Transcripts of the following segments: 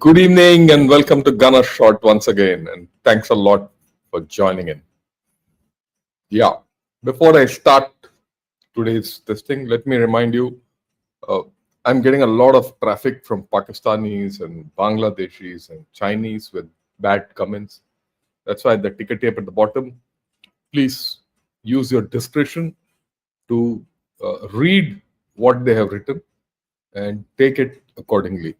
Good evening and welcome to Gunner Shot once again. And thanks a lot for joining in. Yeah, before I start today's thing, let me remind you uh, I'm getting a lot of traffic from Pakistanis and Bangladeshis and Chinese with bad comments. That's why the ticker tape at the bottom. Please use your discretion to read what they have written and take it accordingly.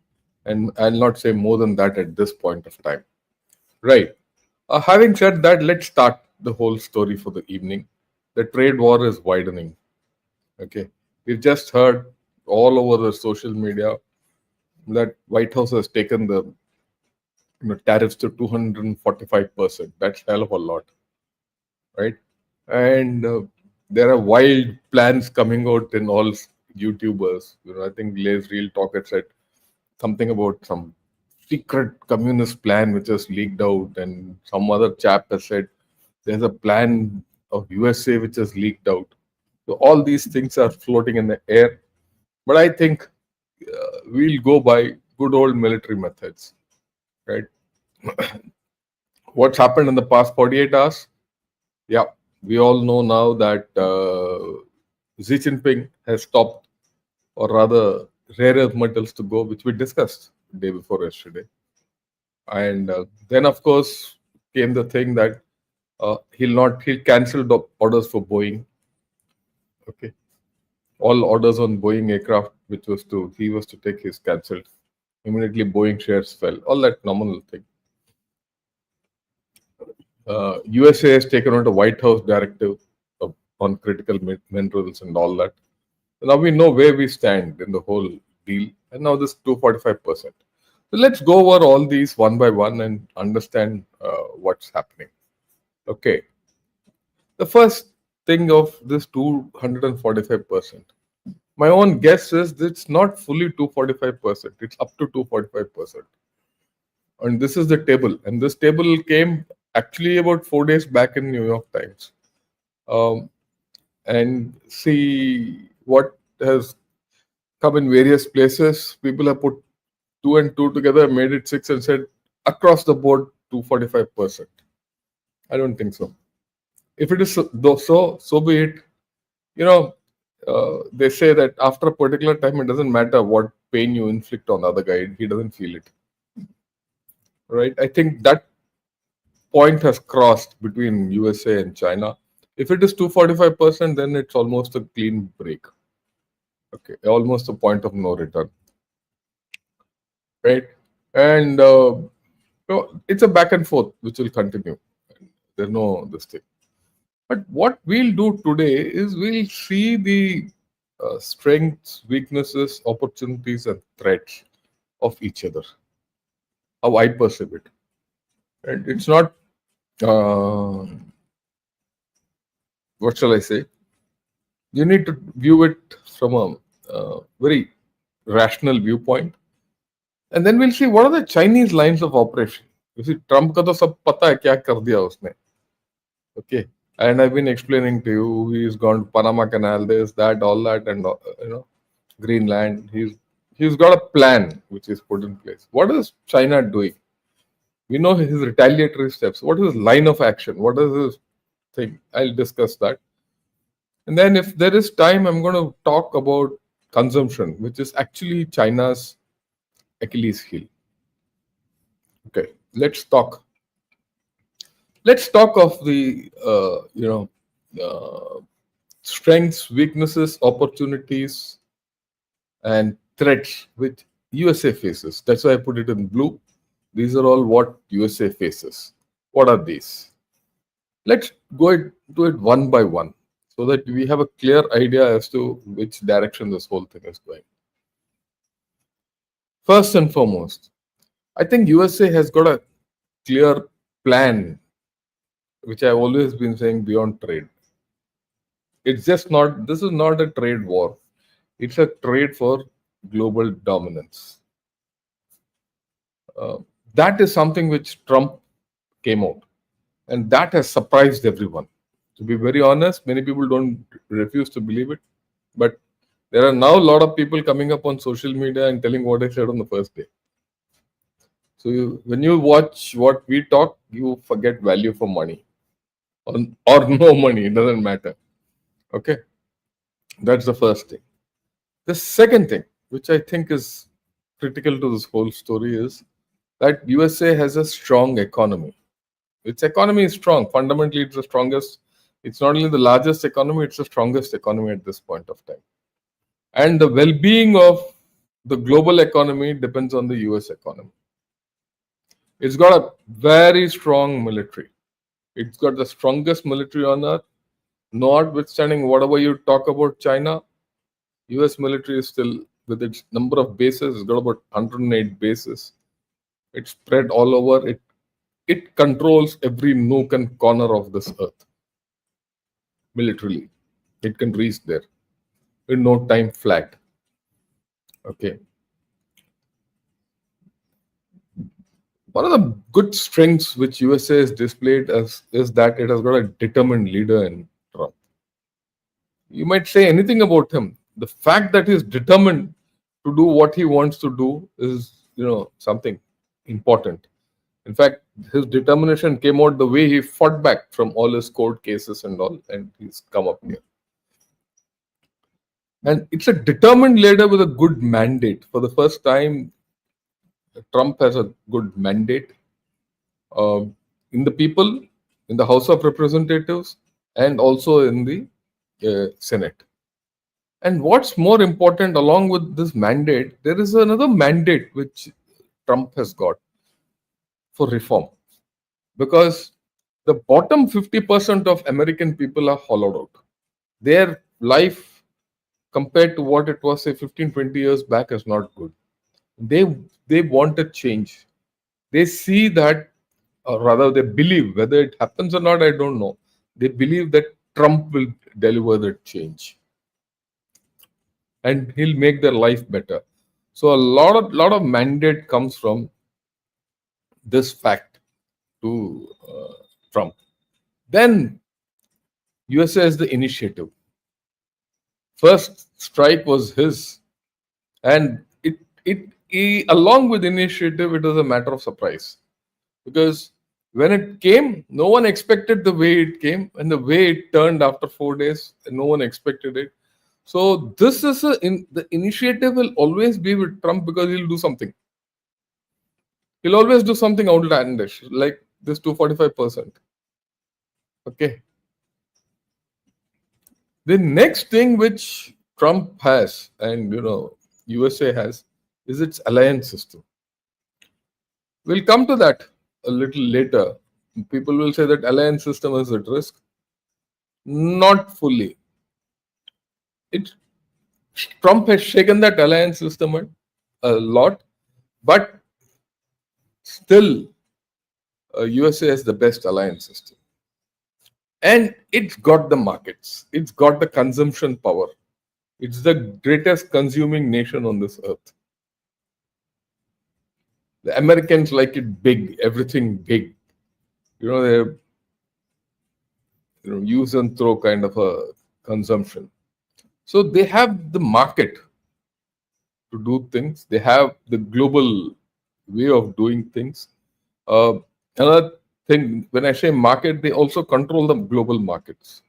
And I'll not say more than that at this point of time. Right. Having said that, let's start the whole story for the evening. The trade war is widening. Okay. We've just heard all over the social media that White House has taken the tariffs to 245%. That's hell of a lot, right? And there are wild plans coming out in all YouTubers. I think Les Real Talk had said something about some secret communist plan which was leaked out, and some other chap has said there's a plan of USA which has leaked out. So all these things are floating in the air, but I think we'll go by good old military methods, right? What's happened in the past 48 hours? Yeah, we all know now that Xi Jinping has stopped, or rather, rare earth metals to go, which we discussed the day before yesterday. And then, of course, came the thing that he'll cancel the orders for Boeing. Okay, all orders on Boeing aircraft, which was he was to take, his cancelled. Immediately, Boeing shares fell. All that nominal thing. USA has taken out a White House directive on critical minerals and all that. So now we know where we stand in the whole deal, and now this 245%. So let's go over all these one by one and understand what's happening. Okay. The first thing of this 245%. My own guess is it's not fully 245%. It's up to 245%. And this is the table. And this table came actually about 4 days back in New York Times. And see what has come in various places. People have put 2 and 2 together, made it 6, and said across the board 245%. I don't think so. If it is so be it. They say that after a particular time, it doesn't matter what pain you inflict on the other guy; he doesn't feel it. Right? I think that point has crossed between USA and China. If it is 245%, then it's almost a clean break. Okay, almost a point of no return. Right? And it's a back and forth which will continue. There's no this thing. But what we'll do today is we'll see the strengths, weaknesses, opportunities, and threats of each other. How I perceive it. And it's not, what shall I say? You need to view it from a very rational viewpoint. And then we'll see what are the Chinese lines of operation. You see, Trump ka to sab pata hai kya kar diya usne. Okay. And I've been explaining to you, he's gone to Panama Canal, this, that, all that, and Greenland. He's got a plan which is put in place. What is China doing? We know his retaliatory steps. What is his line of action? What is his thing? I'll discuss that. And then if there is time, I'm going to talk about consumption, which is actually China's Achilles heel. Okay, let's talk. Let's talk of the strengths, weaknesses, opportunities, and threats which USA faces. That's why I put it in blue. These are all what USA faces. What are these? Let's go into it one by one so that we have a clear idea as to which direction this whole thing is going. First and foremost, I think USA has got a clear plan, which I've always been saying, beyond trade. It's just not, this is not a trade war. It's a trade for global dominance. That is something which Trump came out. And that has surprised everyone. To be very honest, many people don't refuse to believe it. But there are now a lot of people coming up on social media and telling what I said on the first day. So when you watch what we talk, you forget value for money or no money. It doesn't matter. Okay, that's the first thing. The second thing, which I think is critical to this whole story, is that USA has a strong economy. Its economy is strong. Fundamentally, it's the strongest. It's not only the largest economy; it's the strongest economy at this point of time. And the well-being of the global economy depends on the US economy. It's got a very strong military. It's got the strongest military on earth. Notwithstanding whatever you talk about China, US military is still, with its number of bases, it's got about 108 bases. It's spread all over. It controls every nook and corner of this earth militarily. It can reach there in no time flat. Okay. One of the good strengths which USA has displayed is that it has got a determined leader in Trump. You might say anything about him. The fact that he's determined to do what he wants to do is, something important. In fact, his determination came out the way he fought back from all his court cases and all, and he's come up here. And it's a determined leader with a good mandate. For the first time, Trump has a good mandate in the people, in the House of Representatives, and also in the Senate. And what's more important, along with this mandate, there is another mandate which Trump has got for reform. Because the bottom 50% of American people are hollowed out. Their life, compared to what it was, say, 15, 20 years back, is not good. They want a change. They see that, or rather, they believe, whether it happens or not, I don't know. They believe that Trump will deliver that change, and he'll make their life better. So a lot of mandate comes from this fact to Trump. Then USA has the initiative. First strike was his, and along with initiative, it was a matter of surprise, because when it came, no one expected the way it came, and the way it turned after 4 days, no one expected it. So this is the initiative will always be with Trump, because he'll do something. He'll always do something outlandish, like this 245%. Okay. The next thing which Trump has, and USA has, is its alliance system. We'll come to that a little later. People will say that alliance system is at risk. Not fully. Trump has shaken that alliance system a lot, but still, USA has the best alliance system. And it's got the markets. It's got the consumption power. It's the greatest consuming nation on this earth. The Americans like it big, everything big. They're use and throw kind of a consumption. So they have the market to do things. They have the global way of doing things. Another thing, when I say market, they also control the global markets.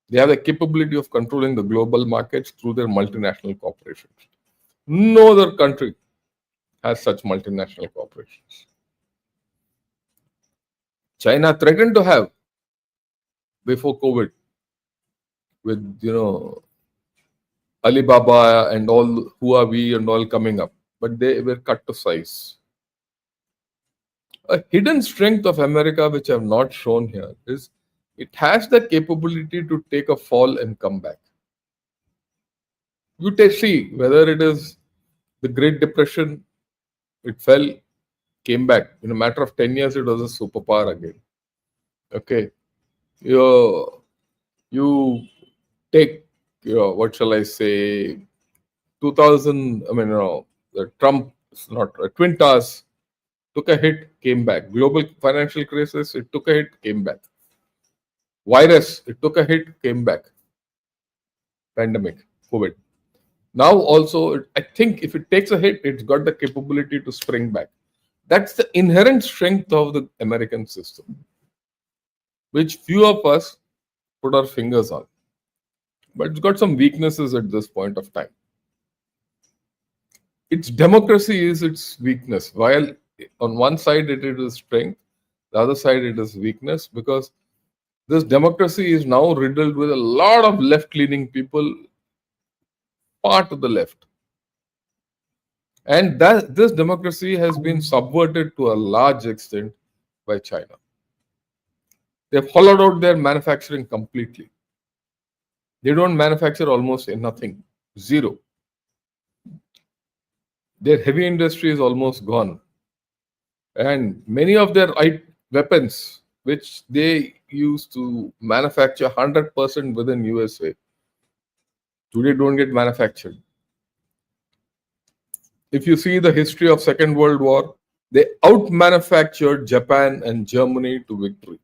They have the capability of controlling the global markets through their multinational corporations. No other country has such multinational corporations. China threatened to have before COVID with Alibaba and all Huawei and all coming up, but they were cut to size. A hidden strength of America, which I have not shown here, is it has the capability to take a fall and come back. You see whether it is the Great Depression, it fell, came back. In a matter of 10 years, it was a superpower again. Okay. You take, what shall I say, 2000, the Trump, not Twin Towers, took a hit, came back. Global financial crisis, it took a hit, came back. Virus, it took a hit, came back. Pandemic, COVID. Now also, I think if it takes a hit, it's got the capability to spring back. That's the inherent strength of the American system, which few of us put our fingers on. But it's got some weaknesses at this point of time. Its democracy is its weakness. While on one side it is strength, the other side it is weakness, because this democracy is now riddled with a lot of left-leaning people, far to the left. And that this democracy has been subverted to a large extent by China. They've hollowed out their manufacturing completely. They don't manufacture almost nothing, zero. Their heavy industry is almost gone. And many of their weapons, which they used to manufacture 100% within USA, today don't get manufactured. If you see the history of Second World War, they out-manufactured Japan and Germany to victory.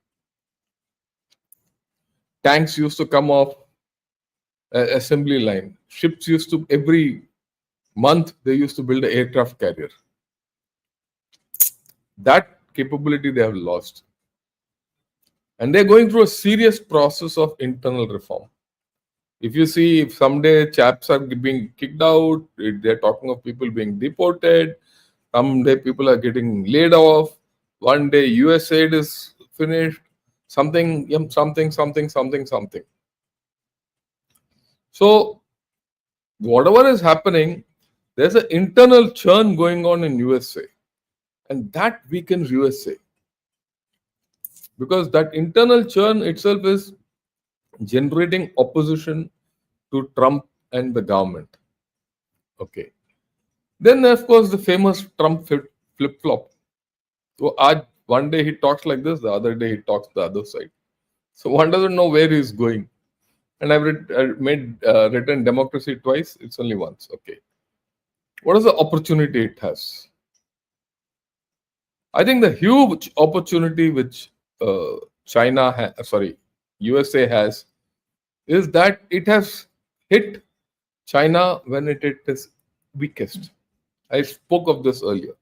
Tanks used to come off assembly line. Ships used to, every month, they used to build an aircraft carrier. That capability they have lost. And they're going through a serious process of internal reform. If you see, if someday chaps are being kicked out, they're talking of people being deported, someday people are getting laid off, one day US aid is finished, something. So, whatever is happening, there's an internal churn going on in USA, and that weakens USA. Because that internal churn itself is generating opposition to Trump and the government. Okay. Then, of course, the famous Trump flip-flop. So, one day he talks like this, the other day he talks the other side. So one doesn't know where he's going. And I've written democracy twice. It's only once. Okay. What is the opportunity it has? I think the huge opportunity which USA has, is that it has hit China when it is weakest. I spoke of this earlier.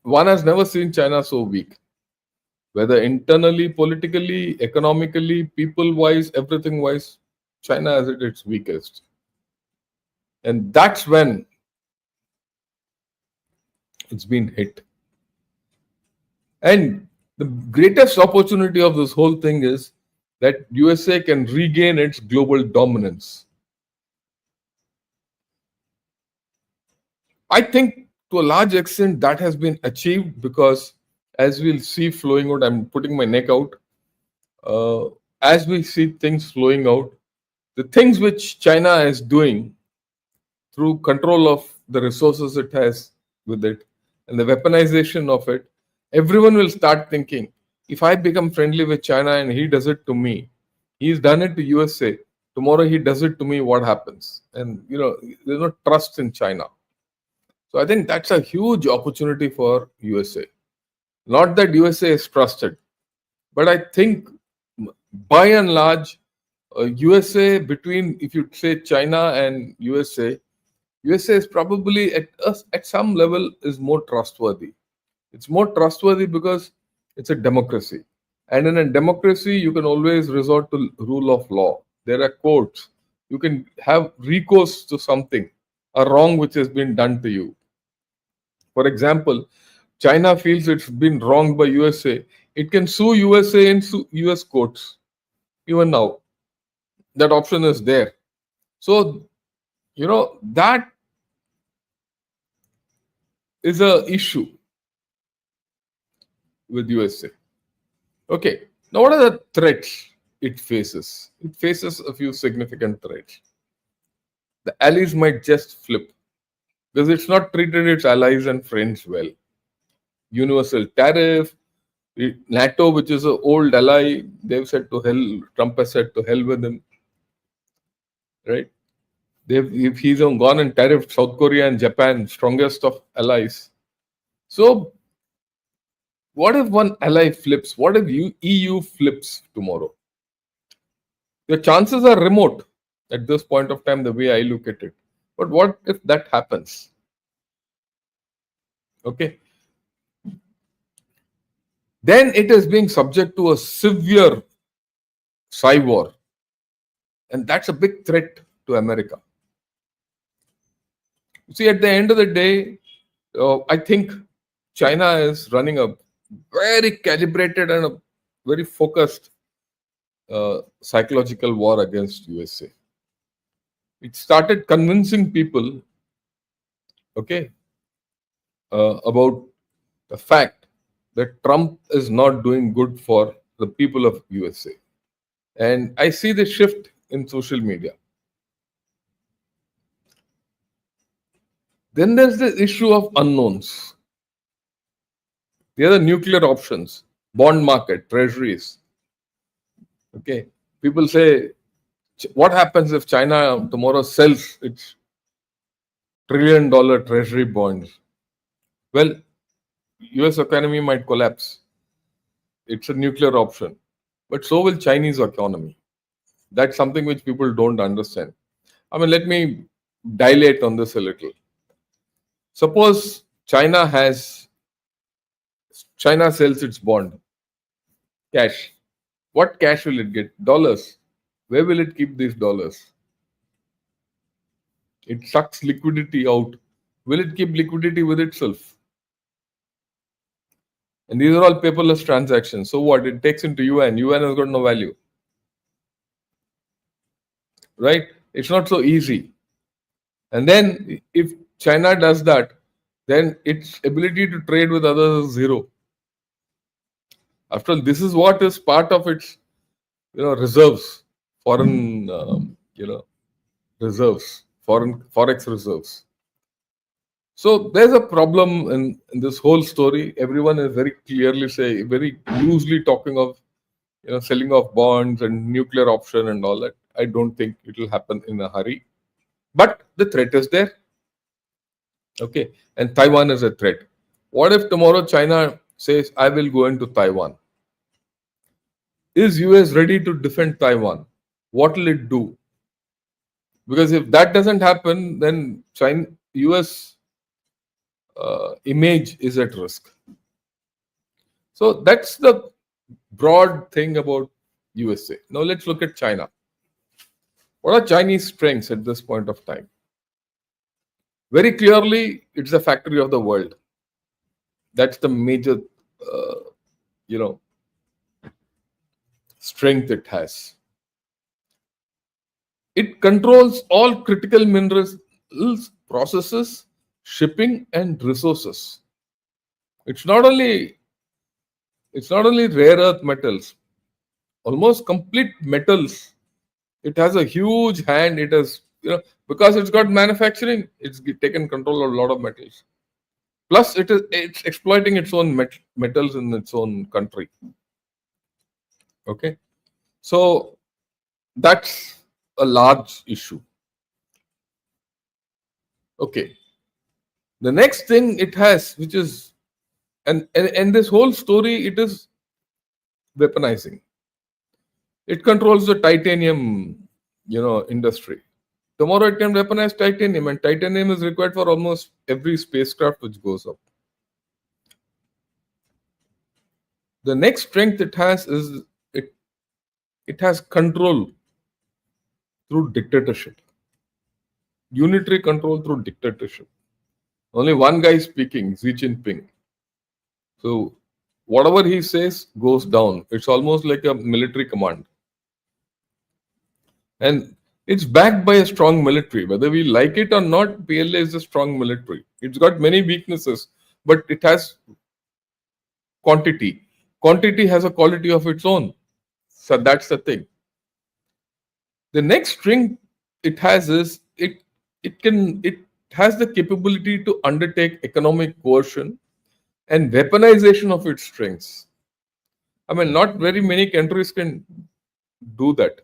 One has never seen China so weak, whether internally, politically, economically, people-wise, everything-wise. China is at its weakest. And that's when it's been hit. And the greatest opportunity of this whole thing is that USA can regain its global dominance. I think to a large extent that has been achieved, because as we'll see flowing out, I'm putting my neck out, as we see things flowing out, the things which China is doing through control of the resources it has with it and the weaponization of it, everyone will start thinking, if I become friendly with China and he does it to me, he's done it to USA, tomorrow he does it to me, what happens? And there's no trust in China. So I think that's a huge opportunity for USA. Not that USA is trusted, but I think by and large, USA, between, if you say China and USA is probably at some level is more trustworthy. It's more trustworthy because it's a democracy. And in a democracy, you can always resort to rule of law. There are courts. You can have recourse to something, a wrong which has been done to you. For example, China feels it's been wronged by USA. It can sue USA in US courts. Even now, that option is there. So, that is a issue with USA. Okay, now what are the threats it faces? It faces a few significant threats. The allies might just flip because it's not treated its allies and friends well. Universal tariff, NATO, which is an old ally, they've said to hell, Trump has said to hell with him. Right? If he's gone and tariffed South Korea and Japan, strongest of allies. So, what if one ally flips? What if EU flips tomorrow? The chances are remote at this point of time, the way I look at it. But what if that happens? Okay. Then it is being subject to a severe cyber war. And that's a big threat to America. See, at the end of the day, I think China is running a very calibrated and a very focused psychological war against USA. It started convincing people, okay, about the fact that Trump is not doing good for the people of USA. And I see the shift in social media. Then there's the issue of unknowns. The other nuclear options, bond market, treasuries. Okay. People say, what happens if China tomorrow sells its $1 trillion treasury bonds? Well, US economy might collapse. It's a nuclear option. But so will Chinese economy. That's something which people don't understand. I mean, let me dilate on this a little. Suppose China sells its bond, cash. What cash will it get? Dollars. Where will it keep these dollars? It sucks liquidity out. Will it keep liquidity with itself? And these are all paperless transactions. So what? It takes into yuan. Yuan has got no value. Right? It's not so easy. And then if China does that, then its ability to trade with others is zero. After all, this is what is part of its, reserves, foreign, reserves, foreign forex reserves. So there's a problem in this whole story. Everyone is very clearly very loosely talking of, selling off bonds and nuclear option and all that. I don't think it will happen in a hurry. But the threat is there. Okay. And Taiwan is a threat. What if tomorrow China says, I will go into Taiwan? Is US ready to defend Taiwan? What will it do? Because if that doesn't happen, then US image is at risk. So that's the broad thing about USA. Now let's look at China. What are Chinese strengths at this point of time? Very clearly, it's the factory of the world. That's the major, strength it has. It controls all critical minerals, processes, shipping, and resources. It's not only rare earth metals, almost complete metals. It has a huge hand. It has, because it's got manufacturing, it's taken control of a lot of metals. Plus, it's exploiting its own metals in its own country. Okay, so that's a large issue. Okay, the next thing it has, which is, and this whole story, it is weaponizing. It controls the titanium, industry. Tomorrow it can weaponize titanium, and titanium is required for almost every spacecraft which goes up. The next strength it has is it has control through dictatorship. Unitary control through dictatorship. Only one guy is speaking, Xi Jinping. So whatever he says goes down. It's almost like a military command. And it's backed by a strong military. Whether we like it or not, PLA is a strong military. It's got many weaknesses, but it has quantity. Quantity has a quality of its own. So that's the thing. The next strength it has is it has the capability to undertake economic coercion and weaponization of its strengths. I mean, not very many countries can do that.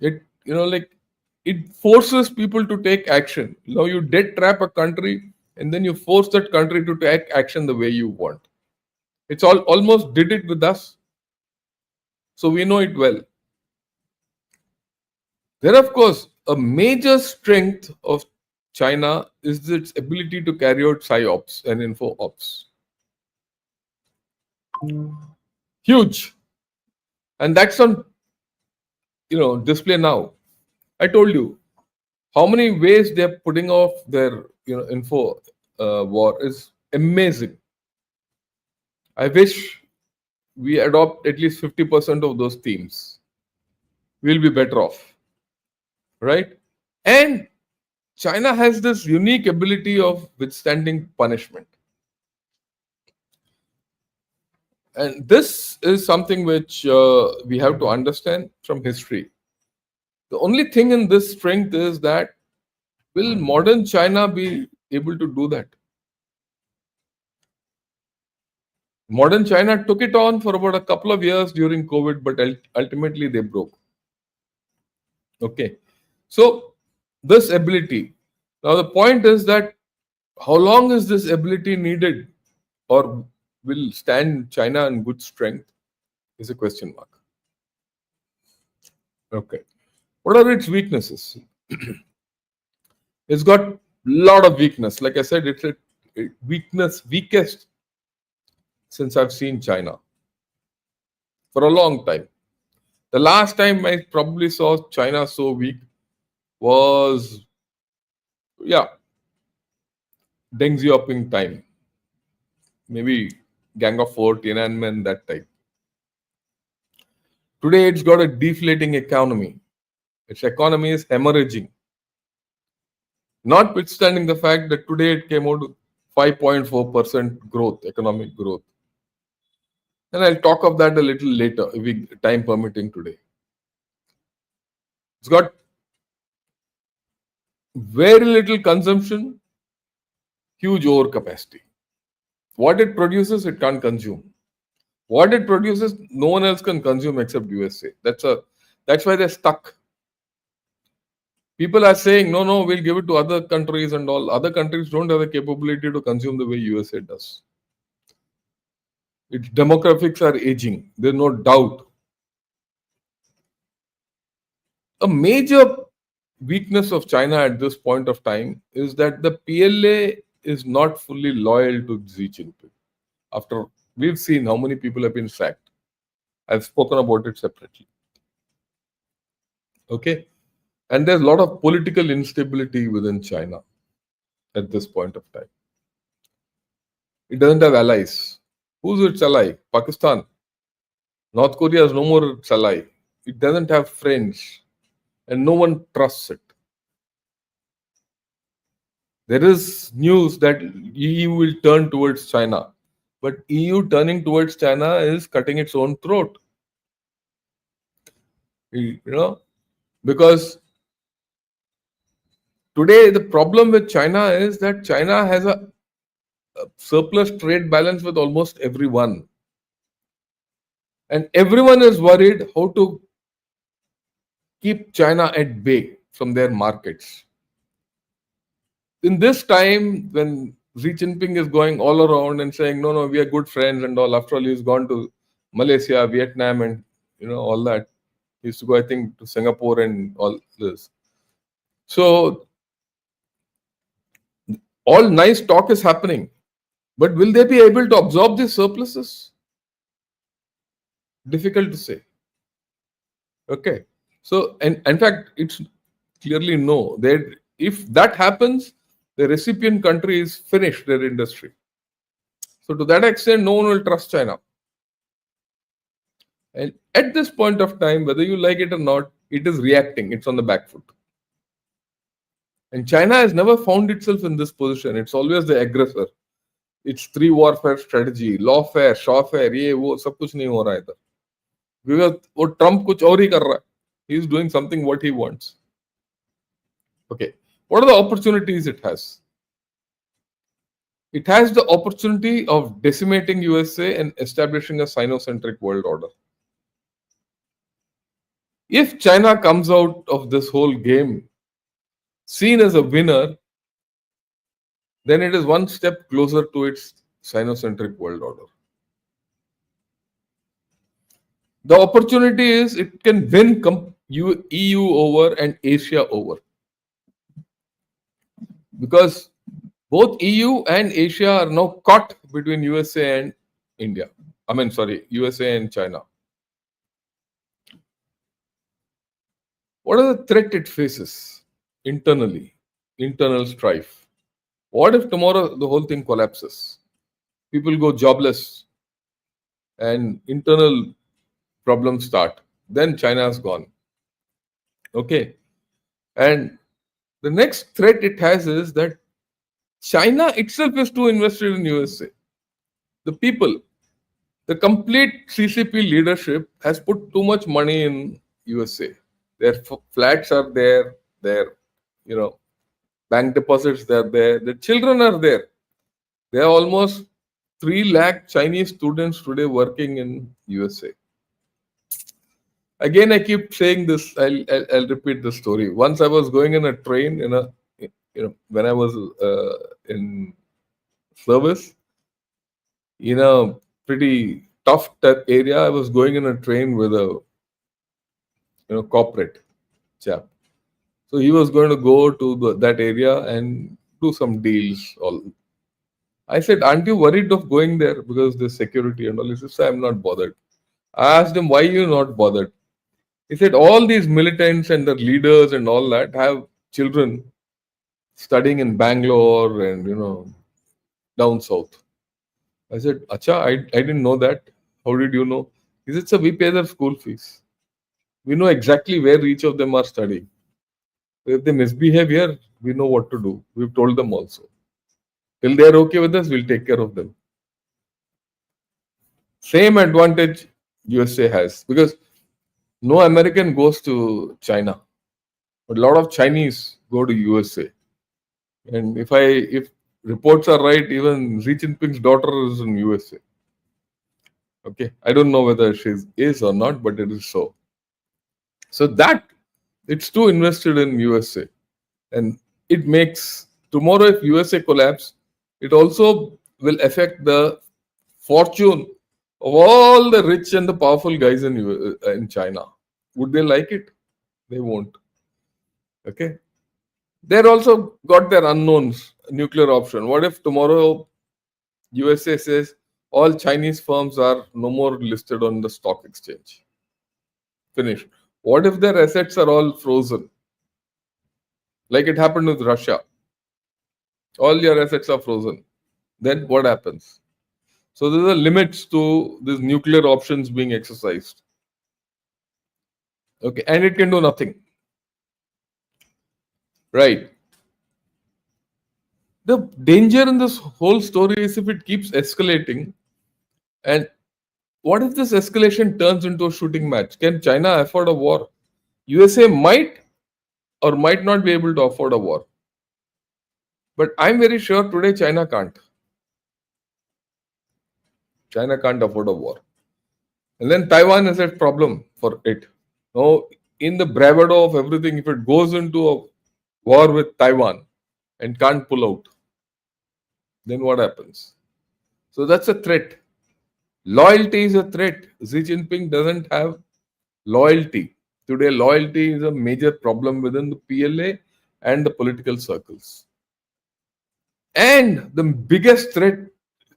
It forces people to take action. Now you debt trap a country and then you force that country to take action the way you want. It's almost did it with us. So we know it well. Then, of course, a major strength of China is its ability to carry out psyops and info ops. Huge. And that's on display now. I told you how many ways they're putting off their info war is amazing. I wish we adopt at least 50% of those themes. We'll be better off, right? And China has this unique ability of withstanding punishment. And this is something which we have to understand from history. The only thing in this strength is that will modern China be able to do that? Modern China took it on for about a couple of years during COVID, but ultimately they broke. Okay. So, this ability. Now, the point is that how long is this ability needed or will stand China in good strength is a question mark. Okay. What are its weaknesses? It's got a lot of weakness. Like I said, it's a weakest since I've seen China for a long time. The last time I probably saw China so weak was, Deng Xiaoping time. Maybe Gang of Four, Tiananmen, that type. Today it's got a deflating economy. Its economy is hemorrhaging. Notwithstanding the fact that today it came out with 5.4% growth, economic growth. And I'll talk of that a little later, if we time permitting today. It's got very little consumption, huge overcapacity. What it produces, it can't consume. What it produces, no one else can consume except USA. That's why they're stuck. People are saying, no, we'll give it to other countries and all. Other countries don't have the capability to consume the way USA does. Its demographics are aging. There's no doubt. A major weakness of China at this point of time is that the PLA is not fully loyal to Xi Jinping. After we've seen how many people have been sacked. I've spoken about it separately. Okay. And there's a lot of political instability within China at this point of time. It doesn't have allies. Who's its ally? Pakistan. North Korea has no more its ally. It doesn't have friends. And no one trusts it. There is news that EU will turn towards China. But EU turning towards China is cutting its own throat. Because today the problem with China is that China has a surplus trade balance with almost everyone. And everyone is worried how to keep China at bay from their markets. In this time, when Xi Jinping is going all around and saying, no, we are good friends and all, after all, he's gone to Malaysia, Vietnam, and all that. He used to go, I think, to Singapore and all this. So, all nice talk is happening. But will they be able to absorb these surpluses? Difficult to say. Okay. So, and in fact, it's clearly no. If that happens, the recipient country is finished their industry. So, to that extent, no one will trust China. And at this point of time, whether you like it or not, it is reacting. It's on the back foot. And China has never found itself in this position. It's always the aggressor. It's three warfare strategy, lawfare, shawfare, ये वो सब कुछ नहीं हो रहा है इधर. Because वो Trump कुछ और ही कर रहा है. He's doing something what he wants. Okay. What are the opportunities it has? It has the opportunity of decimating USA and establishing a Sino-centric world order. If China comes out of this whole game seen as a winner, then it is one step closer to its Sino-centric world order. The opportunity is it can win EU over and Asia over. because both EU and Asia are now caught between USA and India. I mean, sorry, USA and China. What are the threat it faces internally? Internal strife. What if tomorrow the whole thing collapses? People go jobless and internal problems start. Then China's gone. Okay. And the next threat it has is that China itself is too invested in USA. The people, the complete CCP leadership has put too much money in USA. Their flats are there, their bank deposits are there, the children are there. There are almost 3 lakh Chinese students today working in USA. Again, I keep saying this. I'll repeat the story. Once I was going in a train when I was in service in a pretty tough area. I was going in a train with a corporate chap. So he was going to go to that area and do some deals. All I said, aren't you worried of going there because the security and all? He says, I'm not bothered. I asked him, why are you not bothered? He said, all these militants and the leaders and all that have children studying in Bangalore and down south. I said, Acha, I didn't know that. How did you know? He said, so we pay their school fees. We know exactly where each of them are studying. If they misbehave here, we know what to do. We've told them also. Till they're okay with us, we'll take care of them. Same advantage USA has because no American goes to China, but a lot of Chinese go to USA. And if reports are right, even Xi Jinping's daughter is in USA. Okay, I don't know whether she is or not, but it is so. So that it's too invested in USA, and it makes tomorrow if USA collapse, it also will affect the fortune of all the rich and the powerful guys in China. Would they like it? They won't. Okay. They're also got their unknowns, nuclear option. What if tomorrow USA says all Chinese firms are no more listed on the stock exchange? Finished. What if their assets are all frozen? Like it happened with Russia. All your assets are frozen. Then what happens? So there are limits to these nuclear options being exercised. Okay, and it can do nothing. Right. The danger in this whole story is if it keeps escalating. And what if this escalation turns into a shooting match? Can China afford a war? USA might or might not be able to afford a war. But I'm very sure today China can't. China can't afford a war. And then Taiwan is a problem for it. Now, in the bravado of everything, if it goes into a war with Taiwan and can't pull out, then what happens? So that's a threat. Loyalty is a threat. Xi Jinping doesn't have loyalty. Today, loyalty is a major problem within the PLA and the political circles. And the biggest threat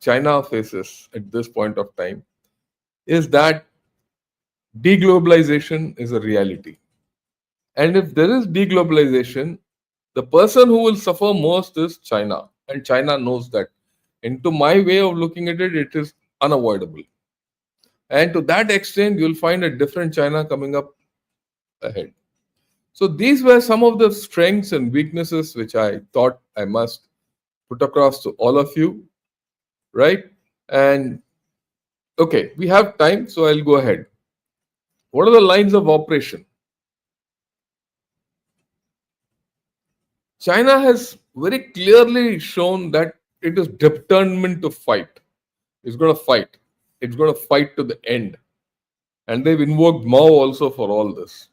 China faces at this point of time is that deglobalization is a reality. And if there is deglobalization, the person who will suffer most is China. And China knows that. And to my way of looking at it, it is unavoidable. And to that extent, you'll find a different China coming up ahead. So these were some of the strengths and weaknesses which I thought I must put across to all of you, right? And okay, we have time, so I'll go ahead. What are the lines of operation? China has very clearly shown that it is determined to fight. It's going to fight. It's going to fight to the end. And they've invoked Mao also for all this.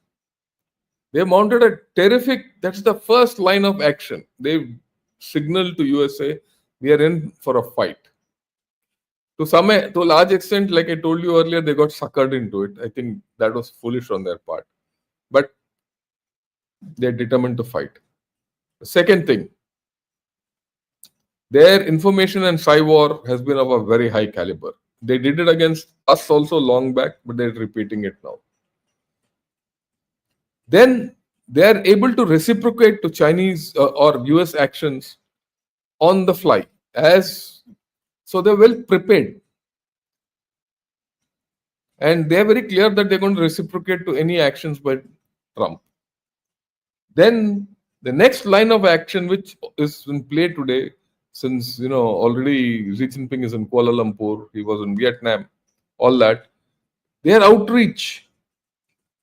They mounted a terrific, that's the first line of action. They've signaled to USA, we are in for a fight. To a large extent, like I told you earlier, they got suckered into it. I think that was foolish on their part. But they're determined to fight. The second thing, Their information and cyber has been of a very high caliber. They did it against us also long back, but they're repeating it now. Then they are able to reciprocate to Chinese or US actions on the fly. As so, they're well prepared, and they're very clear that they're going to reciprocate to any actions by Trump. Then the next line of action, which is in play today, since already Xi Jinping is in Kuala Lumpur, he was in Vietnam, all that, their outreach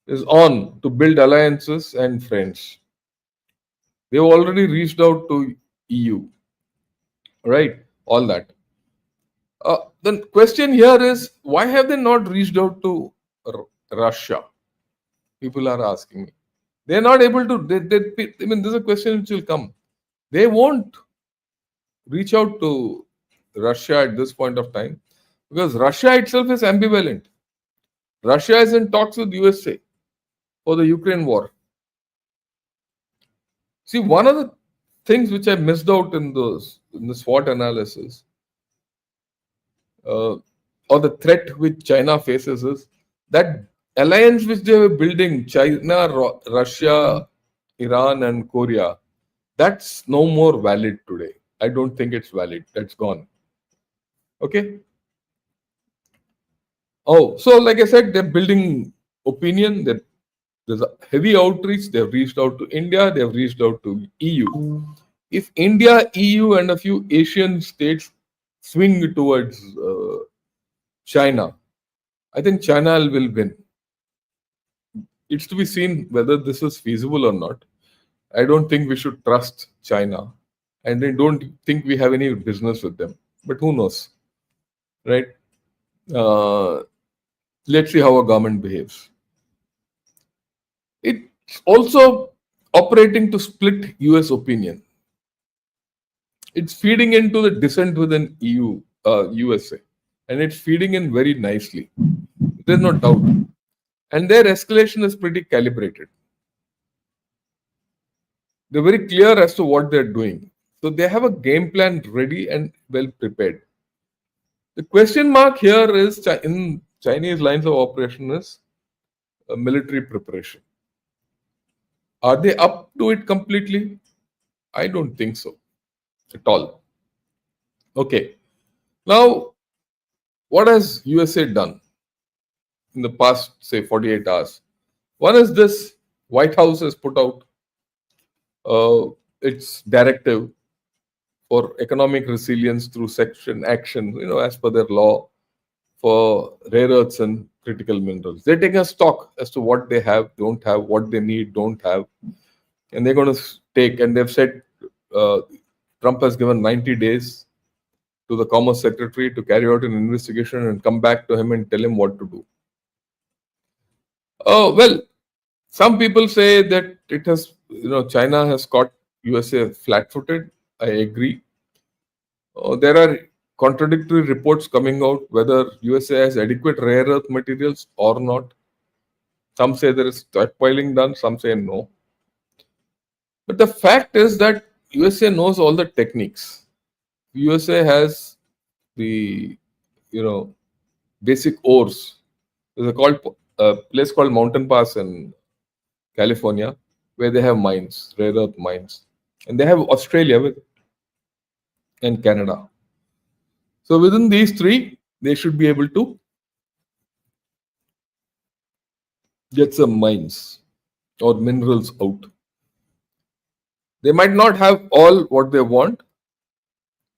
is on to build alliances and friends. They've already reached out to EU, right? All that. The question here is, why have they not reached out to Russia? People are asking me. They're not able to. I mean, this is a question which will come. They won't reach out to Russia at this point of time because Russia itself is ambivalent. Russia is in talks with USA for the Ukraine war. See, one of the things which I missed out in the SWOT analysis, or the threat which China faces, is that alliance which they were building, China, Russia, Iran, and Korea, that's no more valid today. I don't think it's valid. That's gone. Okay. Oh, so like I said, they're building opinion. There's a heavy outreach. They've reached out to India. They've reached out to EU. If India, EU, and a few Asian states swing towards China, I think China will win. It's to be seen whether this is feasible or not. I don't think we should trust China, and I don't think we have any business with them. But who knows, right? Let's see how a government behaves. It's also operating to split US opinion. It's feeding into the dissent within USA, and it's feeding in very nicely. There's no doubt. And their escalation is pretty calibrated. They're very clear as to what they're doing. So they have a game plan ready and well prepared. The question mark here is in Chinese lines of operation is military preparation. Are they up to it completely? I don't think so at all. Okay. Now, what has USA done in the past, say, 48 hours? One is this: White House has put out its directive for economic resilience through section action, as per their law for rare earths and critical minerals. They're taking a stock as to what they have, don't have, what they need, don't have, and they're going to take. And they've said Trump has given 90 days to the Commerce Secretary to carry out an investigation and come back to him and tell him what to do. Oh, well, some people say that it has, China has caught USA flat-footed. I agree. There are contradictory reports coming out whether USA has adequate rare earth materials or not. Some say there is stockpiling done, some say no. But the fact is that USA knows all the techniques. USA has the, basic ores. There's a place called Mountain Pass in California where they have mines, rare earth mines. And they have Australia and Canada. So within these three, they should be able to get some mines or minerals out. They might not have all what they want,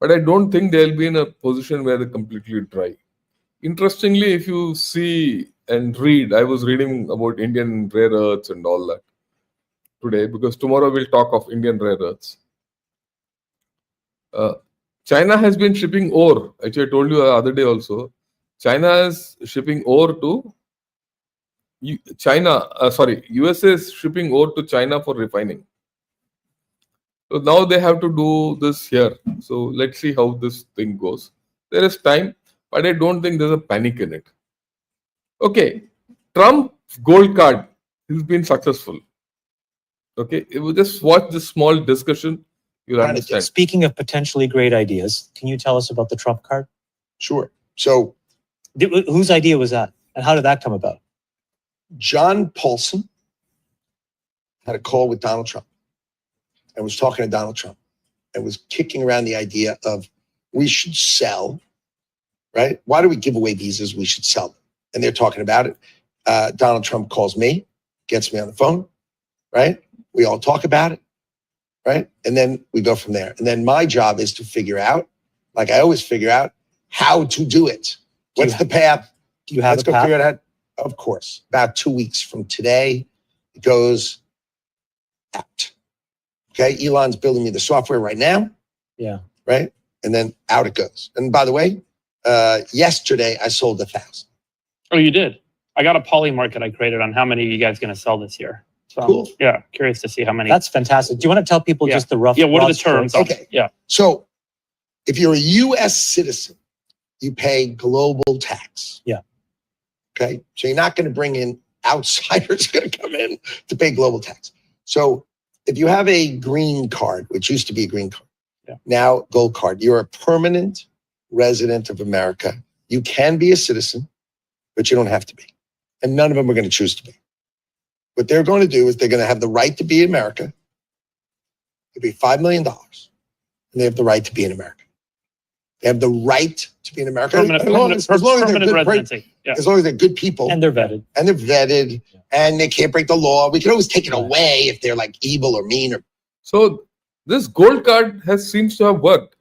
but I don't think they'll be in a position where they're completely dry. Interestingly, if you see and read, I was reading about Indian rare earths and all that today, because tomorrow we'll talk of Indian rare earths. China has been shipping ore. Actually, I told you the other day also. China is shipping ore to USA is shipping ore to China for refining. So now they have to do this here. So let's see how this thing goes. There is time, but I don't think there's a panic in it. Okay, Trump's gold card has been successful. Okay, it will just watch this small discussion you'll understand. Speaking of potentially great ideas, can you tell us about the Trump card? Sure. So Whose idea was that? And how did that come about? John Paulson had a call with Donald Trump and was talking to Donald Trump and was kicking around the idea of we should sell, right? Why do we give away visas? We should sell them. And they're talking about it. Donald Trump calls me, gets me on the phone, right? We all talk about it, right? And then we go from there. And then my job is to figure out, like I always figure out, how to do it. What's the path? Do you have Let's a go path? figure it out. Of course. About 2 weeks from today, it goes out. Okay, Elon's building me the software right now. Yeah. Right? And then out it goes. And by the way, yesterday I sold 1,000. Oh, you did? I got a poly market I created on how many are you guys going to sell this year. So Cool. yeah, curious to see how many. That's fantastic. Do you want to tell people Yeah. just the rough? Yeah, what are broad the terms? strokes? Okay. Yeah. So if you're a US citizen, you pay global tax. Yeah. Okay. So you're not going to bring in outsiders going to come in to pay global tax. So if you have a green card, which used to be a green card, Yeah. now gold card, you're a permanent resident of America. You can be a citizen, but you don't have to be. And none of them are going to choose to be. What they're going to do is they're going to have the right to be in America. It'll be $5 million. And they have the right to be in America. They have the right to be in America. Permanent as long as they're good, residency. Yeah. as long as they're good people And they're vetted. and they're vetted and they can't break the law. We can always take it away if they're like evil or mean or So this gold card seems to have worked.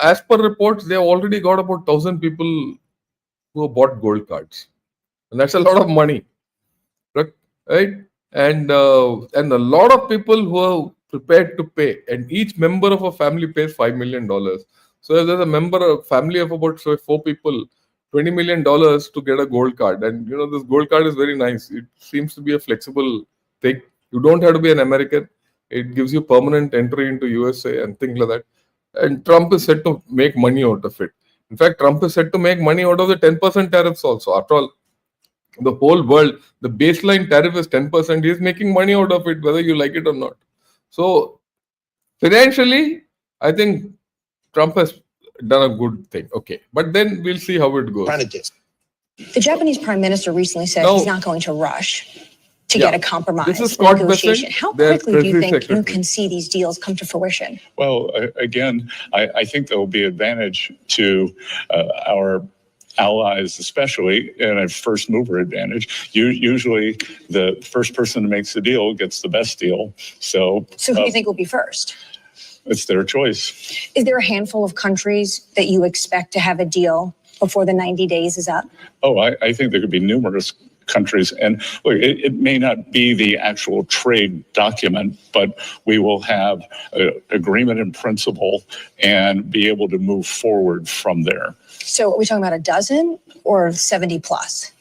As per reports, they have already got about 1,000 people who have bought gold cards, and that's a lot of money, right? And a lot of people who are prepared to pay, and each member of a family pays $5 million. So if there's a family of about 4 people, $20 million to get a gold card, and this gold card is very nice. It seems to be a flexible thing. You don't have to be an American. It gives you permanent entry into USA and things like that. And Trump is set to make money out of it. In fact, Trump is set to make money out of the 10% tariffs also. After all, the whole world, the baseline tariff is 10%. He's making money out of it, whether you like it or not. So financially, I think Trump has done a good thing. Okay. But then we'll see how it goes. trying to dis. The Japanese prime minister recently said No. he's not going to rush to get a compromise This is Scott negotiation. Bessent, How their quickly do you Treasury think you Secretary. can see these deals come to fruition? Well, again, I think there will be advantage to our allies, especially, and a first mover advantage. Usually, the first person who makes the deal gets the best deal. So So who do you think will be first? it's their choice. Is there a handful of countries that you expect to have a deal before the 90 days is up? Oh, I think there could be numerous countries. And look, it may not be the actual trade document, but we will have an agreement in principle and be able to move forward from there. So are we talking about a dozen or 70 plus?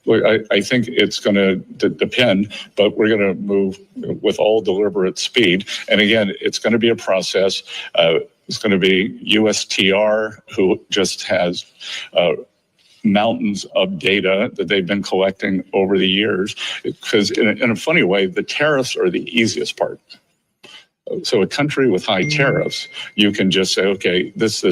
Look, I think it's going to depend, but we're going to move with all deliberate speed. And again, it's going to be a process. It's going to be USTR, who just has mountains of data that they've been collecting over the years. Because in a funny way, the tariffs are the easiest part. So a country with high tariffs, you can just say, okay, this,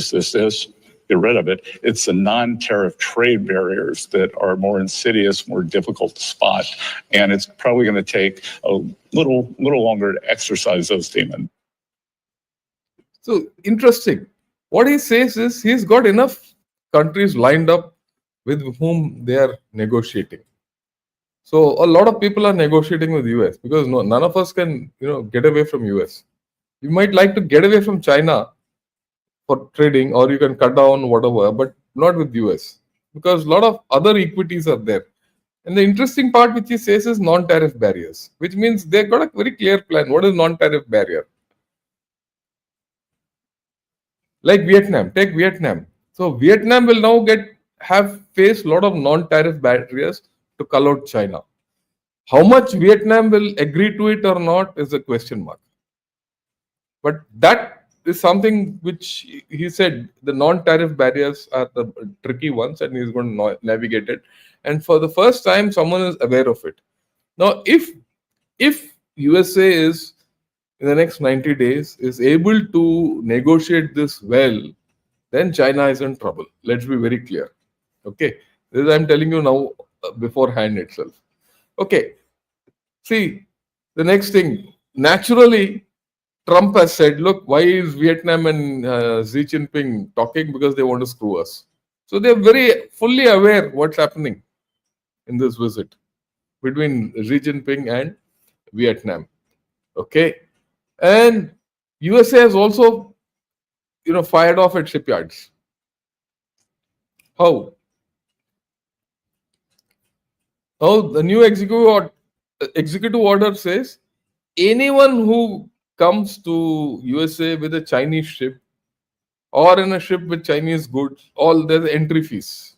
get rid of it. It's the non-tariff trade barriers that are more insidious, more difficult to spot. And it's probably going to take a little longer to exercise those demons. So interesting. What he says is he's got enough countries lined up with whom they are negotiating. So a lot of people are negotiating with US because none of us can, get away from US. You might like to get away from China for trading, or you can cut down whatever, but not with US because a lot of other equities are there. And the interesting part which he says is non-tariff barriers, which means they've got a very clear plan. What is non-tariff barrier? Like Vietnam, take Vietnam. So Vietnam will now face a lot of non-tariff barriers to cull out China. How much Vietnam will agree to it or not is a question mark. But that is something which he said the non-tariff barriers are the tricky ones, and he's going to navigate it. And for the first time, someone is aware of it. Now, if USA is in the next 90 days is able to negotiate this well, then China is in trouble. Let's be very clear. Okay. This I'm telling you now beforehand itself. Okay. See, the next thing, naturally, Trump has said, look, why is Vietnam and Xi Jinping talking? Because they want to screw us. So they're very fully aware what's happening in this visit between Xi Jinping and Vietnam. Okay. And USA has also, fired off at shipyards. How? Now the new executive order says anyone who comes to USA with a Chinese ship or in a ship with Chinese goods, all there's entry fees.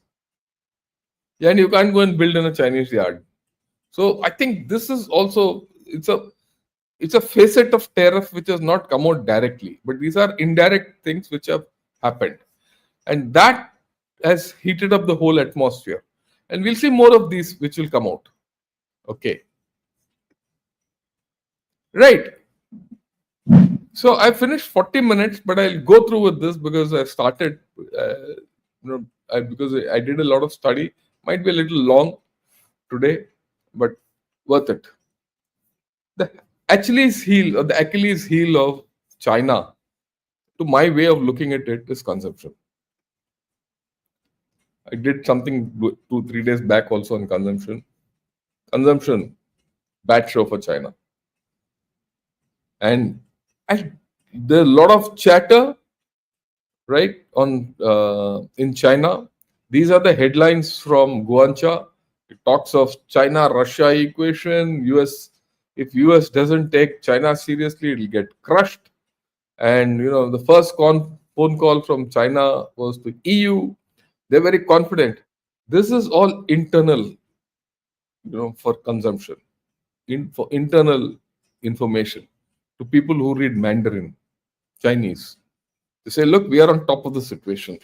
Yeah, and you can't go and build in a Chinese yard. So I think this is also it's a facet of tariff which has not come out directly, but these are indirect things which have happened, and that has heated up the whole atmosphere. And we'll see more of these which will come out. Okay, right. So I finished 40 minutes, but I'll go through with this because I started, because I did a lot of study. Might be a little long today, but worth it. The Achilles heel or the Achilles heel of China, to my way of looking at it, is consumption. I did something 2-3 days back also on consumption. Consumption, bad show for China. And there's a lot of chatter, right, on in China. These are the headlines from Guancha. It talks of China-Russia equation. If US doesn't take China seriously, it'll get crushed. And the first phone call from China was to EU. They're very confident. This is all internal, for consumption, for internal information to people who read Mandarin, Chinese. They say, look, we are on top of the situation.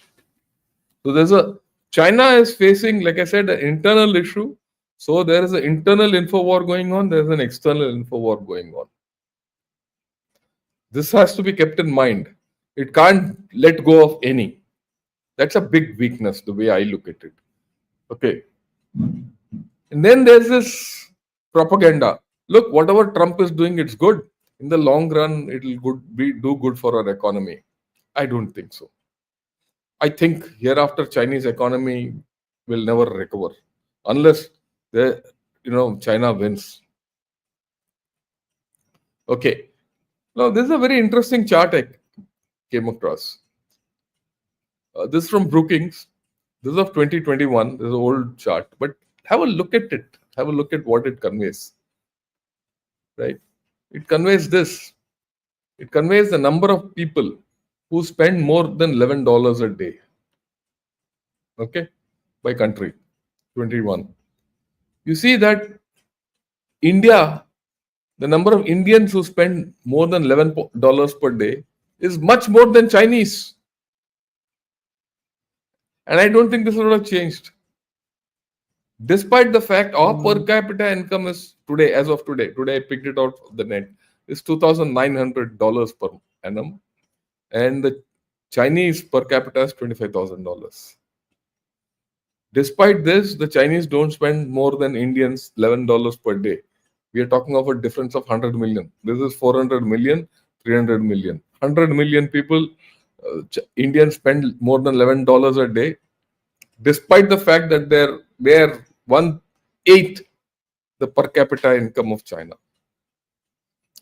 So China is facing, like I said, an internal issue. So there is an internal info war going on. There is an external info war going on. This has to be kept in mind. It can't let go of any. That's a big weakness, the way I look at it. Okay. And then there's this propaganda. Look, whatever Trump is doing, it's good. In the long run, it'll do good for our economy. I don't think so. I think hereafter Chinese economy will never recover unless China wins. Okay. Now this is a very interesting chart I came across. This is from Brookings. This is of 2021. This is an old chart, but have a look at it. Have a look at what it conveys. Right? It conveys this. It conveys the number of people who spend more than $11 a day. Okay? By country. 21. You see that India, the number of Indians who spend more than $11 per day is much more than Chinese. And I don't think this would have changed. Despite the fact our per capita income is today, as of today I picked it out of the net, is $2,900 per annum. And the Chinese per capita is $25,000. Despite this, the Chinese don't spend more than Indians $11 per day. We are talking of a difference of 100 million. This is 400 million, 300 million. 100 million people, Indians spend more than $11 a day, despite the fact that they're 1/8 the per capita income of China.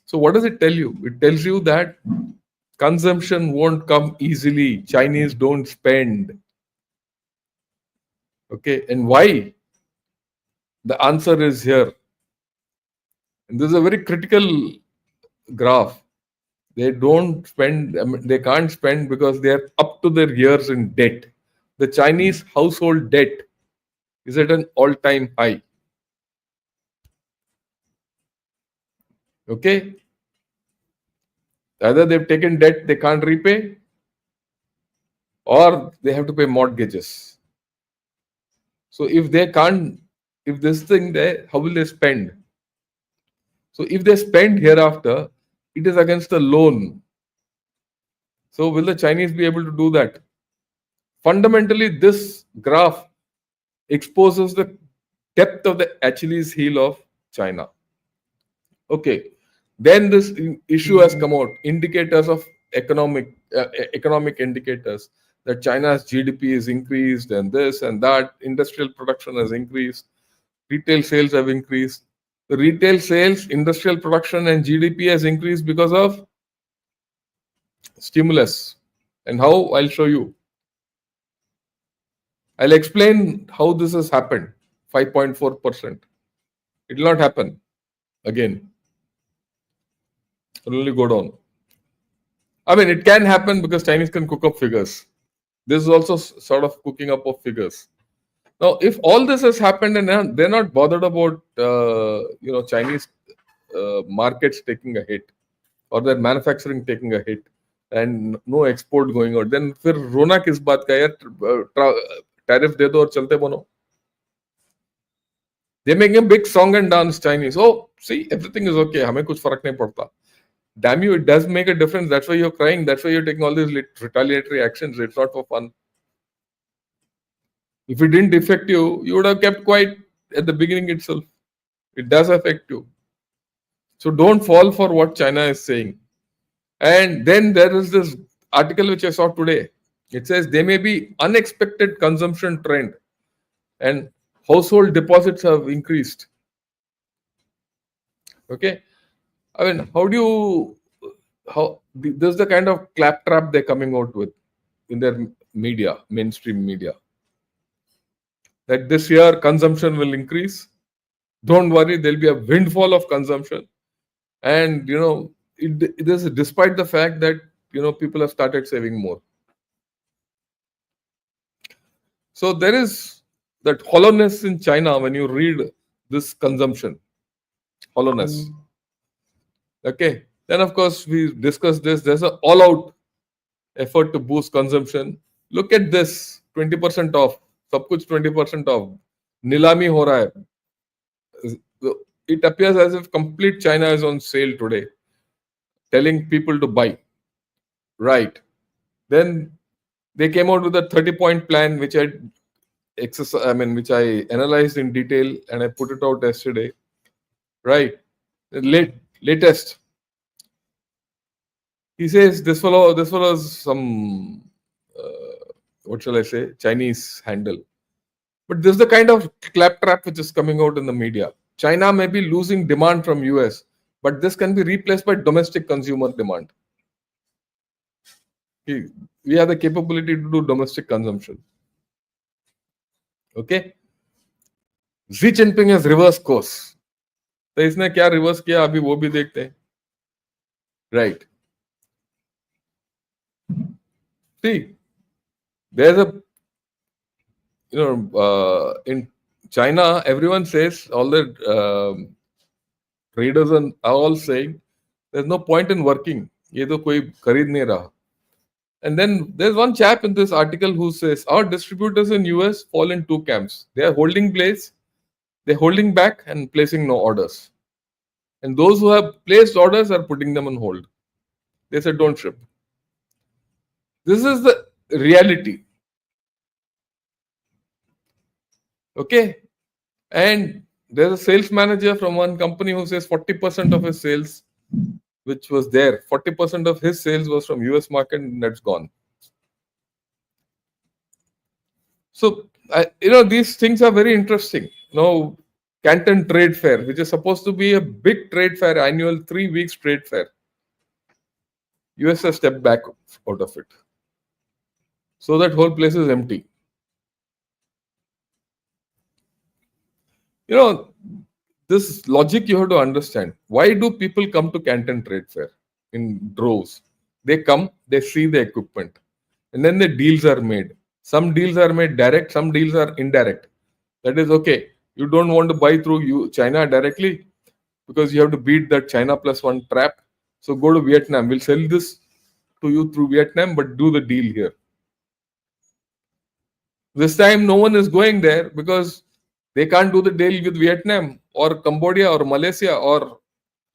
So what does it tell you? It tells you that consumption won't come easily. Chinese don't spend. Okay, and why? The answer is here. And this is a very critical graph. They don't spend, they can't spend because they are up to their ears in debt. The Chinese household debt is at an all-time high. Okay? Either they've taken debt they can't repay, or they have to pay mortgages. So if they can't, if this thing there, how will they spend? So if they spend hereafter, it is against the loan. So will the Chinese be able to do that? Fundamentally, this graph exposes the depth of the Achilles heel of China. Okay. Then this issue has come out. Indicators of economic indicators that China's GDP is increased and this and that. Industrial production has increased. Retail sales have increased. The retail sales, industrial production, and GDP has increased because of stimulus. And how? I'll show you. I'll explain how this has happened. 5.4%. It will not happen again. It will only go down. I mean, it can happen because Chinese can cook up figures. This is also sort of cooking up of figures. Now, if all this has happened and they're not bothered about Chinese markets taking a hit or their manufacturing taking a hit and no export going out, then फिर रोना किस बात का यार? Tariff दे दो और चलते बनो. They make a big song and dance, Chinese. Oh, see, everything is okay. हमें कुछ फर्क नहीं पड़ता. Damn you, it does make a difference. That's why you're crying. That's why you're taking all these retaliatory actions. It's not for fun. If it didn't affect you, you would have kept quiet at the beginning itself. It does affect you. So don't fall for what China is saying. And then there is this article which I saw today. It says there may be unexpected consumption trend and household deposits have increased. Okay. I mean, this is the kind of claptrap they're coming out with in their media, mainstream media. That this year consumption will increase. Don't worry, there'll be a windfall of consumption. And, it is despite the fact that, people have started saving more. So there is that hollowness in China when you read this consumption. Hollowness. Okay. Then, of course, we discussed this. There's an all-out effort to boost consumption. Look at this, 20% off. सब कुछ 20% off. Nilami हो रहा है. It appears as if complete China is on sale today, telling people to buy. Right. Then they came out with a 30-point plan, which I analyzed in detail and I put it out yesterday. Right. Latest. He says this fellow is some what shall I say, Chinese handle. But this is the kind of claptrap which is coming out in the media. China may be losing demand from US, but this can be replaced by domestic consumer demand. We have the capability to do domestic consumption. Okay? Xi Jinping has reversed course. तो इसने क्या reverse किया अभी वो भी देखते हैं. Right. See, there's in China, everyone says, all the traders are all saying, there's no point in working. ये तो कोई खरीद नहीं रहा. And then there's one chap in this article who says, our distributors in US fall in two camps. They are holding place, they're holding back and placing no orders. And those who have placed orders are putting them on hold. They said, don't ship. This is the reality. Okay. And there's a sales manager from one company who says 40% of his sales, which was there, 40% of his sales was from US market and that's gone. So, these things are very interesting. Canton Trade Fair, which is supposed to be a big trade fair, annual 3 weeks trade fair. US has stepped back out of it. So that whole place is empty. This logic you have to understand. Why do people come to Canton Trade Fair in droves? They come, they see the equipment, and then the deals are made. Some deals are made direct, some deals are indirect. That is okay. You don't want to buy through China directly because you have to beat that China plus one trap. So go to Vietnam. We'll sell this to you through Vietnam, but do the deal here. This time, no one is going there because they can't do the deal with Vietnam or Cambodia or Malaysia or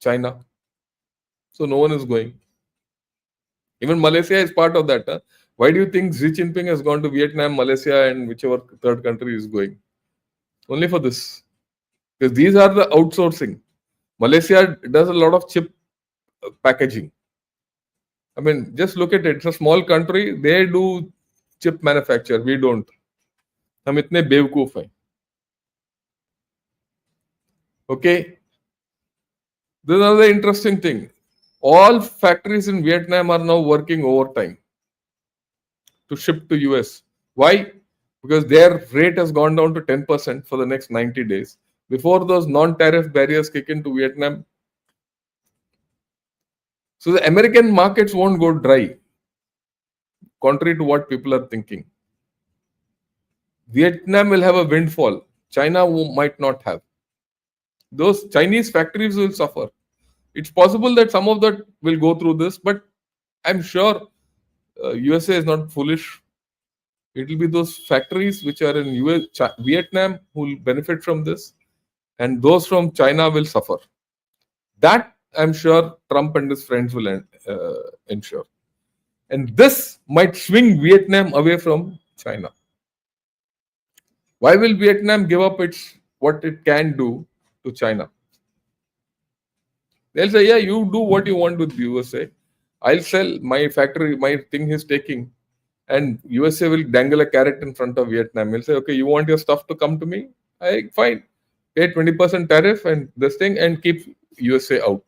China. So no one is going. Even Malaysia is part of that. Huh? Why do you think Xi Jinping has gone to Vietnam, Malaysia, and whichever third country is going? Only for this. Because these are the outsourcing. Malaysia does a lot of chip packaging. I mean, just look at it. It's a small country. They do chip manufacture. We don't. हम इतने बेवकूफ हैं. Okay. This is another interesting thing. All factories in Vietnam are now working overtime to ship to US. Why? Because their rate has gone down to 10% for the next 90 days. Before those non-tariff barriers kick into Vietnam, so the American markets won't go dry, contrary to what people are thinking. Vietnam will have a windfall. China might not have. Those Chinese factories will suffer. It's possible that some of that will go through this, but I'm sure USA is not foolish. It will be those factories which are in Vietnam who will benefit from this, and those from China will suffer. That I'm sure Trump and his friends will ensure. And this might swing Vietnam away from China. Why will Vietnam give up what it can do to China? They'll say, yeah, you do what you want with USA. I'll sell my factory, my thing he's taking. And USA will dangle a carrot in front of Vietnam. He'll say, okay, you want your stuff to come to me? Fine. Pay 20% tariff and this thing and keep USA out.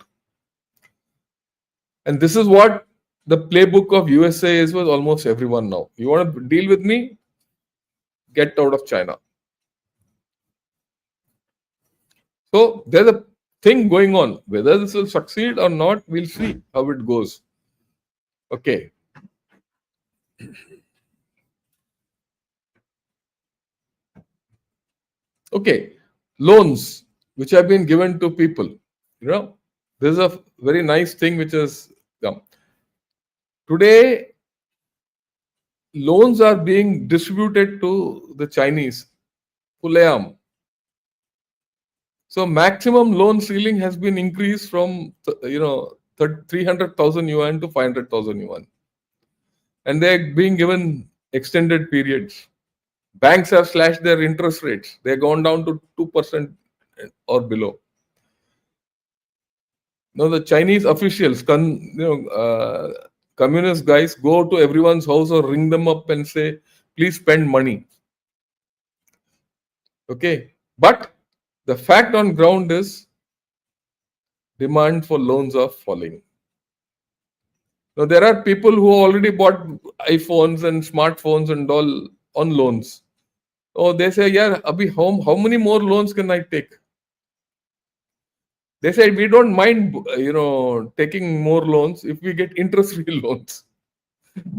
And this is what the playbook of USA is with almost everyone now. You want to deal with me? Get out of China. So there's a thing going on. Whether this will succeed or not, we'll see how it goes. Okay. Okay. Loans which have been given to people. You know, this is a very nice thing which has come. Today, loans are being distributed to the Chinese. Fulayam. So maximum loan ceiling has been increased from 300,000 yuan to 500,000 yuan, and they're being given extended periods. Banks have slashed their interest rates; they've gone down to 2% or below. Now the Chinese officials, communist guys, go to everyone's house or ring them up and say, "Please spend money." Okay, but the fact on ground is demand for loans are falling. Now there are people who already bought iPhones and smartphones and all on loans. Oh, they say, yeah, Abhi, how many more loans can I take? They say we don't mind, taking more loans if we get interest-free loans.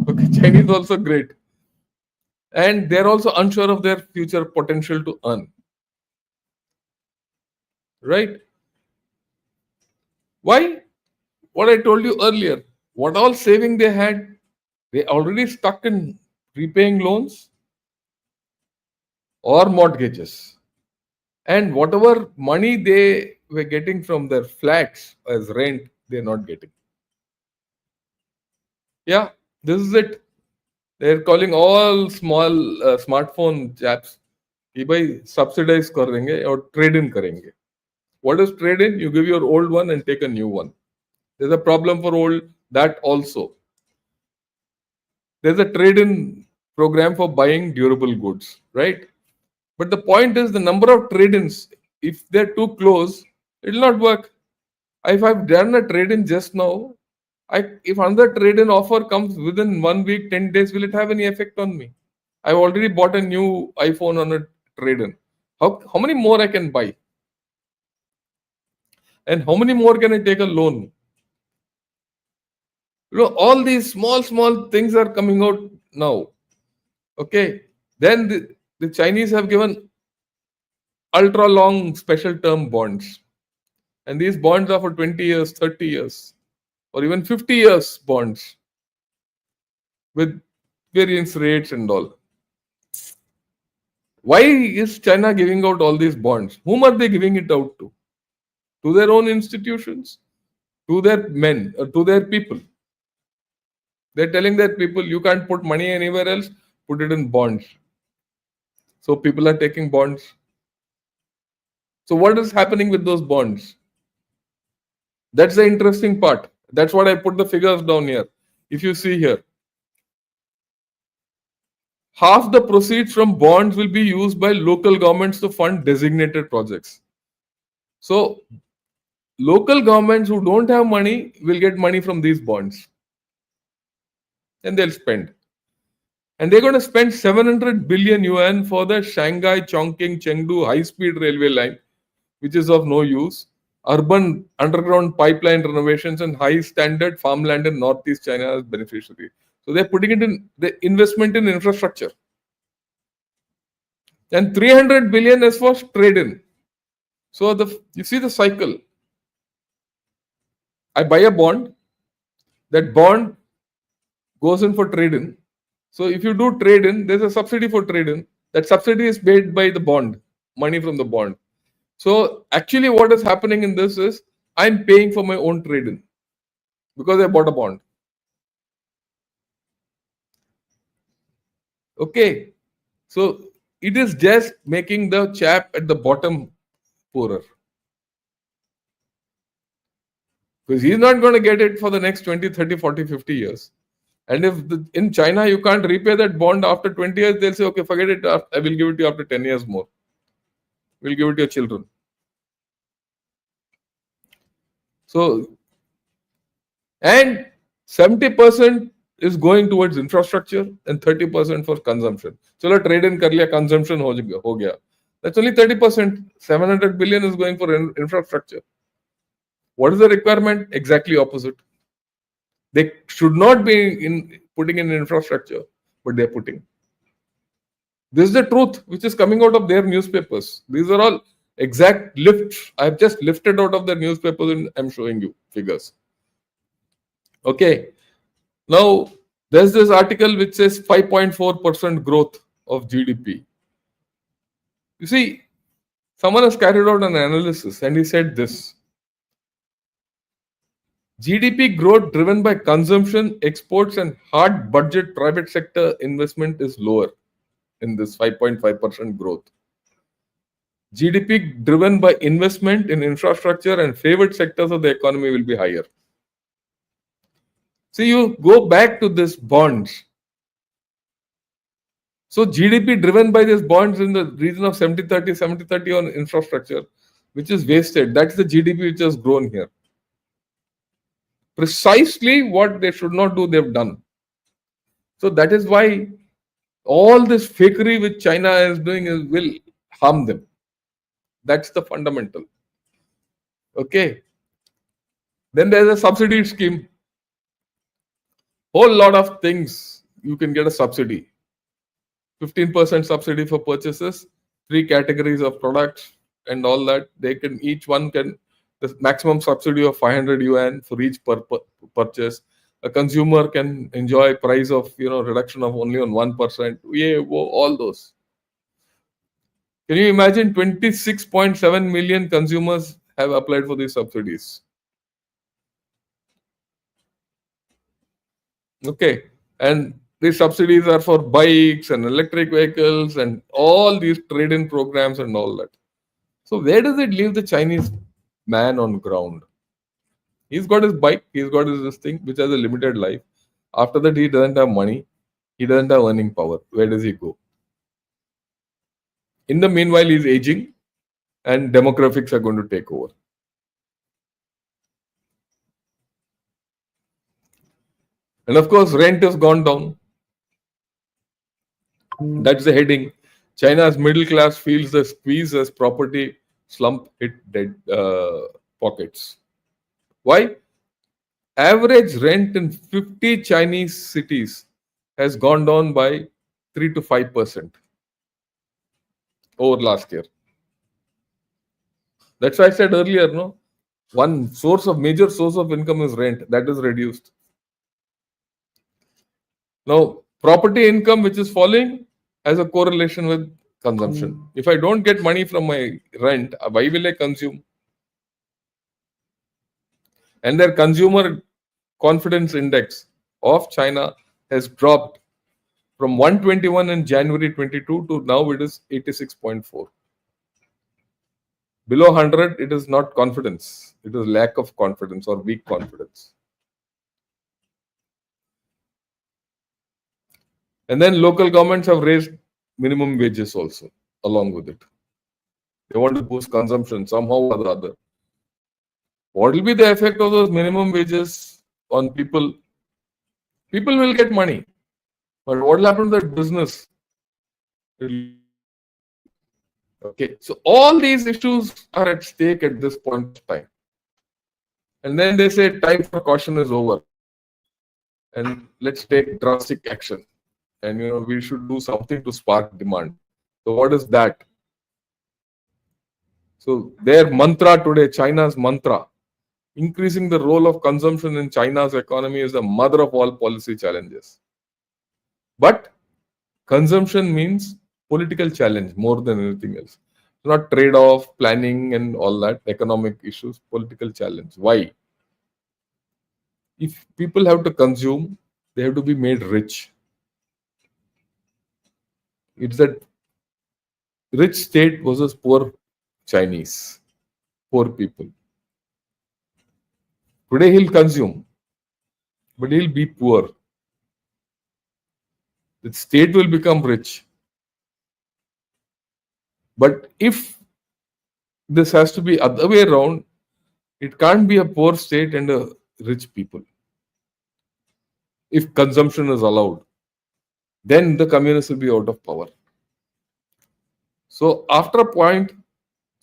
Okay, Chinese also great, and they're also unsure of their future potential to earn. Right? Why? What I told you earlier. What all saving they had, they already stuck in repaying loans or mortgages. And whatever money they were getting from their flats as rent, they're not getting. Yeah, this is it. They're calling all small smartphone chaps, कि भाई subsidize करेंगे or trade in करेंगे. What is trade in? You give your old one and take a new one. There's a problem for old, that also. There's a trade in program for buying durable goods, right? But the point is the number of trade-ins, if they're too close, it will not work. If I've done a trade-in just now, if another trade-in offer comes within 1 week, 10 days, will it have any effect on me? I've already bought a new iPhone on a trade-in. How many more I can buy? And how many more can I take a loan? All these small things are coming out now. Okay. Then the Chinese have given ultra long special term bonds. And these bonds are for 20 years, 30 years, or even 50 years bonds with variance rates and all. Why is China giving out all these bonds? Whom are they giving it out to? To their own institutions? to their men, or to their people. They're telling their people, you can't put money anywhere else, put it in bonds. So people are taking bonds. So what is happening with those bonds? That's the interesting part. That's what I put the figures down here. If you see here, half the proceeds from bonds will be used by local governments to fund designated projects. So local governments who don't have money will get money from these bonds. And they'll spend. And they're going to spend 700 billion yuan for the Shanghai, Chongqing, Chengdu high-speed railway line, which is of no use, urban underground pipeline renovations, and high-standard farmland in Northeast China as beneficiary. So they're putting it in the investment in infrastructure. And 300 billion is for trade-in. So you see the cycle. I buy a bond. That bond goes in for trade-in. So if you do trade-in, there's a subsidy for trade-in. That subsidy is paid by the bond, money from the bond. So actually what is happening in this is I'm paying for my own trade-in because I bought a bond. Okay. So it is just making the chap at the bottom poorer. Because he's not going to get it for the next 20, 30, 40, 50 years. And if in China you can't repay that bond after 20 years, they'll say, okay, forget it. I will give it to you after 10 years more. We'll give it to your children. So, and 70% is going towards infrastructure and 30% for consumption. So, trade in kar liya, consumption ho gaya. That's only 30%. 700 billion is going for infrastructure. What is the requirement? Exactly opposite. They should not be putting in infrastructure, but they're putting. This is the truth which is coming out of their newspapers. These are all exact lifts. I've just lifted out of their newspapers and I'm showing you figures. Okay. Now, there's this article which says 5.4% growth of GDP. You see, someone has carried out an analysis and he said this. GDP growth driven by consumption, exports, and hard budget private sector investment is lower in this 5.5% growth. GDP driven by investment in infrastructure and favored sectors of the economy will be higher. So you go back to this bonds. So GDP driven by these bonds in the region of 70-30, 70-30 on infrastructure, which is wasted. That's the GDP which has grown here. Precisely what they should not do, they've done. So that is why all this fakery which China is doing will harm them. That's the fundamental. Okay. Then there's a subsidy scheme. Whole lot of things you can get a subsidy. 15% subsidy for purchases, 3 categories of products and all that. They can, each one can, the maximum subsidy of 500 yuan for each purchase. A consumer can enjoy price of, reduction of only on 1%. Yeah, all those. Can you imagine 26.7 million consumers have applied for these subsidies? Okay. And these subsidies are for bikes and electric vehicles and all these trade-in programs and all that. So where does it leave the Chinese man on ground? He's got his bike, he's got this thing which has a limited life. After that, he doesn't have money, he doesn't have earning power. Where does he go? In the meanwhile, he's aging and demographics are going to take over. And of course, rent has gone down. That's the heading. China's middle class feels the squeeze as property slump hit dead pockets. Why? Average rent in 50 Chinese cities has gone down by 3 to 5% over last year. That's why I said earlier, no? One major source of income is rent. That is reduced. Now, property income, which is falling, has a correlation with consumption. If I don't get money from my rent, why will I consume? And their consumer confidence index of China has dropped from 121 in January 22 to now it is 86.4. Below 100, it is not confidence. It is lack of confidence or weak confidence. And then local governments have raised minimum wages also along with it. They want to boost consumption somehow or the other. What will be the effect of those minimum wages on people? People will get money. But what will happen to that business? Okay, so all these issues are at stake at this point of time. And then they say time for caution is over. And let's take drastic action. And we should do something to spark demand. So what is that? So their mantra today, China's mantra, increasing the role of consumption in China's economy is the mother of all policy challenges. But consumption means political challenge more than anything else. Not trade-off, planning and all that, economic issues, political challenge. Why? If people have to consume, they have to be made rich. It's that rich state versus poor Chinese, poor people. Today he'll consume, but he'll be poor. The state will become rich. But if this has to be other way around, it can't be a poor state and a rich people. If consumption is allowed, then the communists will be out of power. So after a point,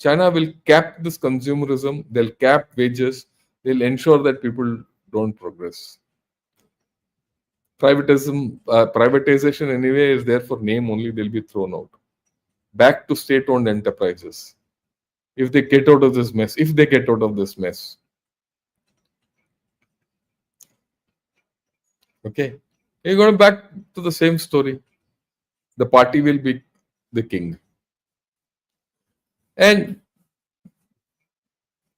China will cap this consumerism, they'll cap wages, they'll ensure that people don't progress. Privatization anyway is there for name only, they'll be thrown out. Back to state-owned enterprises. If they get out of this mess, Okay, you're going back to the same story. The party will be the king. And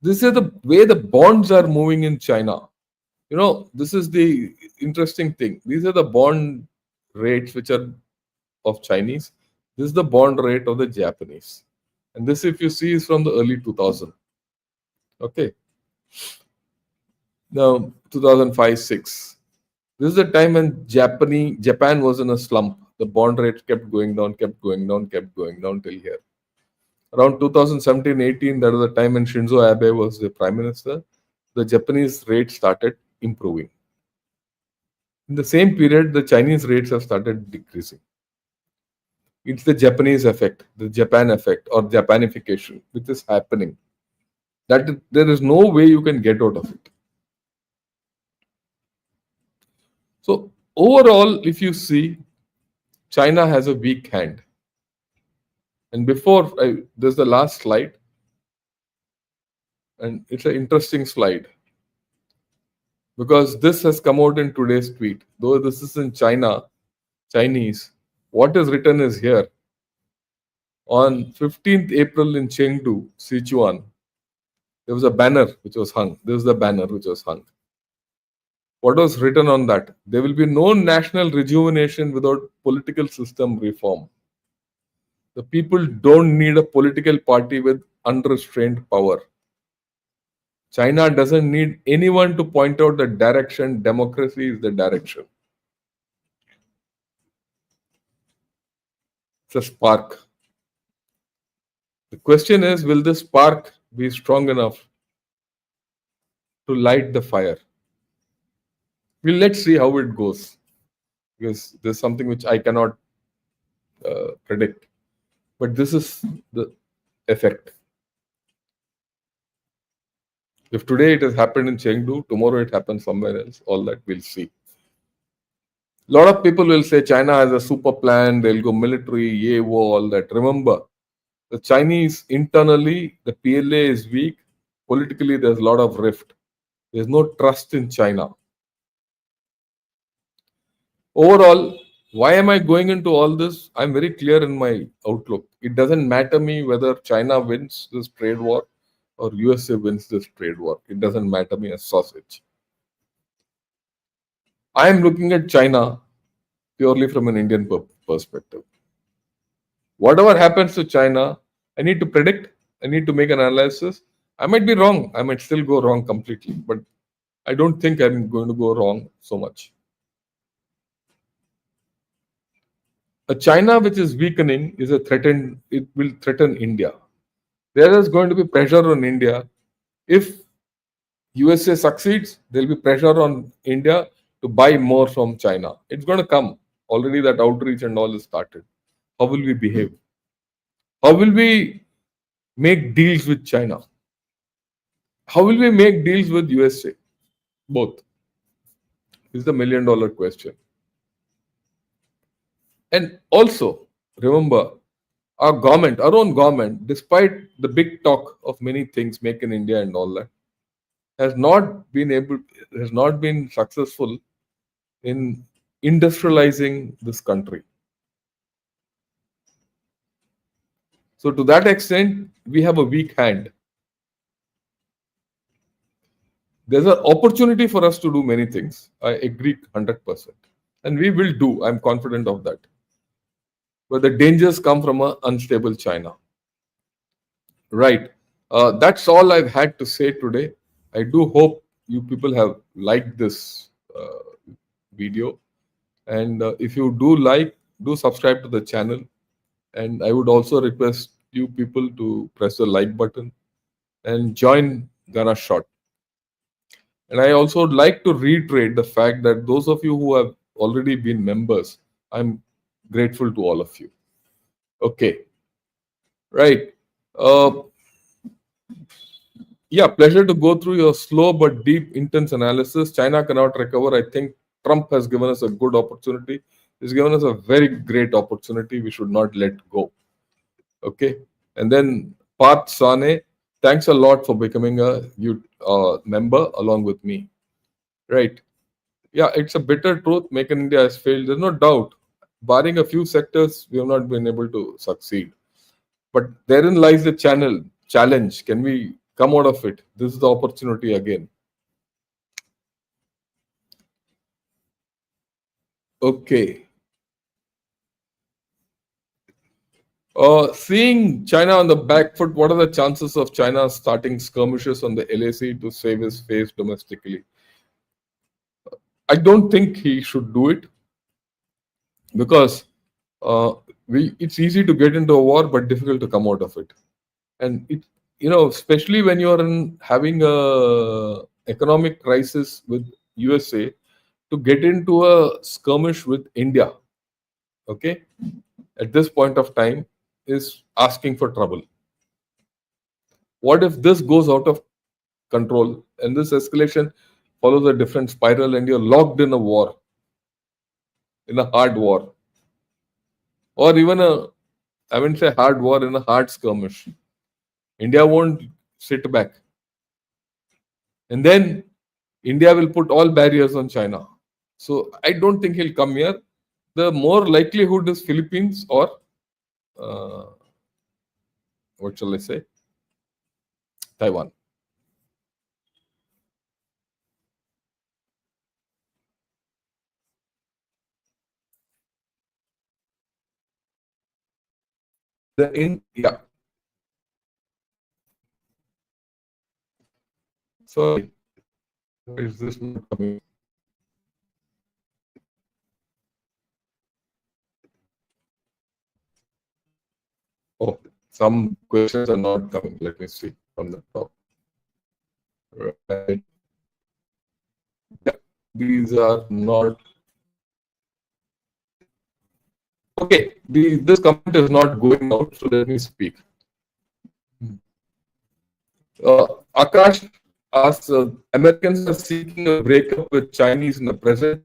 this is the way the bonds are moving in China. This is the interesting thing. These are the bond rates which are of Chinese. This is the bond rate of the Japanese. And this, if you see, is from the early 2000. Okay. Now, 2005-06. This is the time when Japan was in a slump. The bond rate kept going down till here. Around 2017-18, that was the time when Shinzo Abe was the prime minister. The Japanese rate started improving. In the same period, the Chinese rates have started decreasing. It's the Japanese effect, the Japan effect or Japanification, which is happening. That there is no way you can get out of it. So overall, if you see, China has a weak hand. And there's the last slide. And it's an interesting slide. Because this has come out in today's tweet. Though this is in Chinese, what is written is here. On 15th April in Chengdu, Sichuan, there was a banner which was hung. This is the banner which was hung. What was written on that? There will be no national rejuvenation without political system reform. The people don't need a political party with unrestrained power. China doesn't need anyone to point out the direction. Democracy is the direction. It's a spark. The question is, will this spark be strong enough to light the fire? Well, let's see how it goes. Because there's something which I cannot predict. But this is the effect. If today it has happened in Chengdu, tomorrow it happens somewhere else. All that we'll see. A lot of people will say China has a super plan, they'll go military, all that. Remember, the Chinese internally, the PLA is weak. Politically, there's a lot of rift. There's no trust in China. Overall, why am I going into all this? I'm very clear in my outlook. It doesn't matter me whether China wins this trade war or USA wins this trade war. It doesn't matter me a sausage. I am looking at China purely from an Indian perspective. Whatever happens to China, I need to predict, I need to make an analysis. I might be wrong, I might still go wrong completely, but I don't think I'm going to go wrong so much. A China which is weakening is it will threaten India. There is going to be pressure on India. If USA succeeds, there will be pressure on India to buy more from China. It's going to come. Already that outreach and all is started. How will we behave? How will we make deals with China? How will we make deals with USA? Both is the $1 million question. And also, remember, our own government, despite the big talk of many things, make in India and all that, has not been successful in industrializing this country. So to that extent, we have a weak hand. There's an opportunity for us to do many things. I agree 100%. And we will do. I'm confident of that. But the dangers come from an unstable China. Right. That's all I've had to say today. I do hope you people have liked this video. And if you do subscribe to the channel. And I would also request you people to press the like button and join Ghana Shot. And I also would like to reiterate the fact that those of you who have already been members, I'm grateful to all of you. Okay. Right. Yeah, pleasure to go through your slow but deep, intense analysis. China cannot recover. I think Trump has given us a good opportunity. He's given us a very great opportunity. We should not let go. Okay. And then Parth Sane, thanks a lot for becoming a member along with me. Right. Yeah, it's a bitter truth. Make in India has failed. There's no doubt. Barring a few sectors, we have not been able to succeed. But therein lies the challenge. Can we come out of it? This is the opportunity again. Okay. Seeing China on the back foot, what are the chances of China starting skirmishes on the LAC to save his face domestically? I don't think he should do it because it's easy to get into a war, but difficult to come out of it. And especially when you are having a economic crisis with USA, to get into a skirmish with India, okay, at this point of time is asking for trouble. What if this goes out of control and this escalation follows a different spiral and you're locked in a war, in a hard war, or even I wouldn't say hard war, in a hard skirmish? India won't sit back. And then India will put all barriers on China. So I don't think he'll come here. The more likelihood is Philippines or what shall I say? Taiwan. Yeah. Sorry. Why is this not coming? Oh, some questions are not coming. Let me see from the top. Right. Yeah, these are not. Okay, this comment is not going out, so let me speak. Akash asks, Americans are seeking a breakup with Chinese in the present.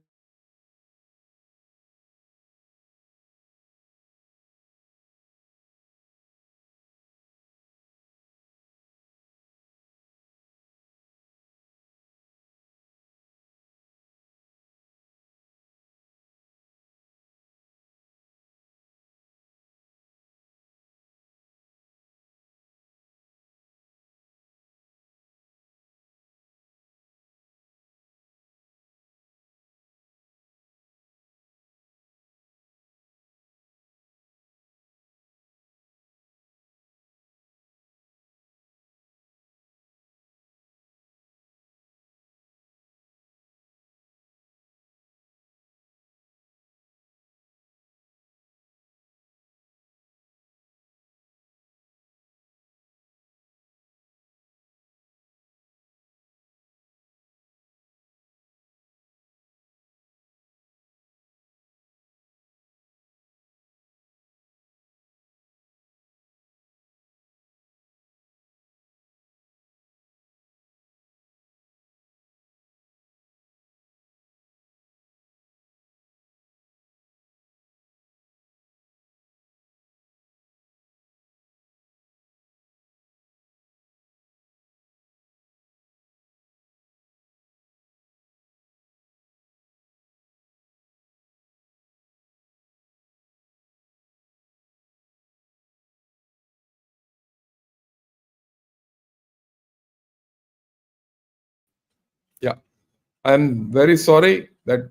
I'm very sorry that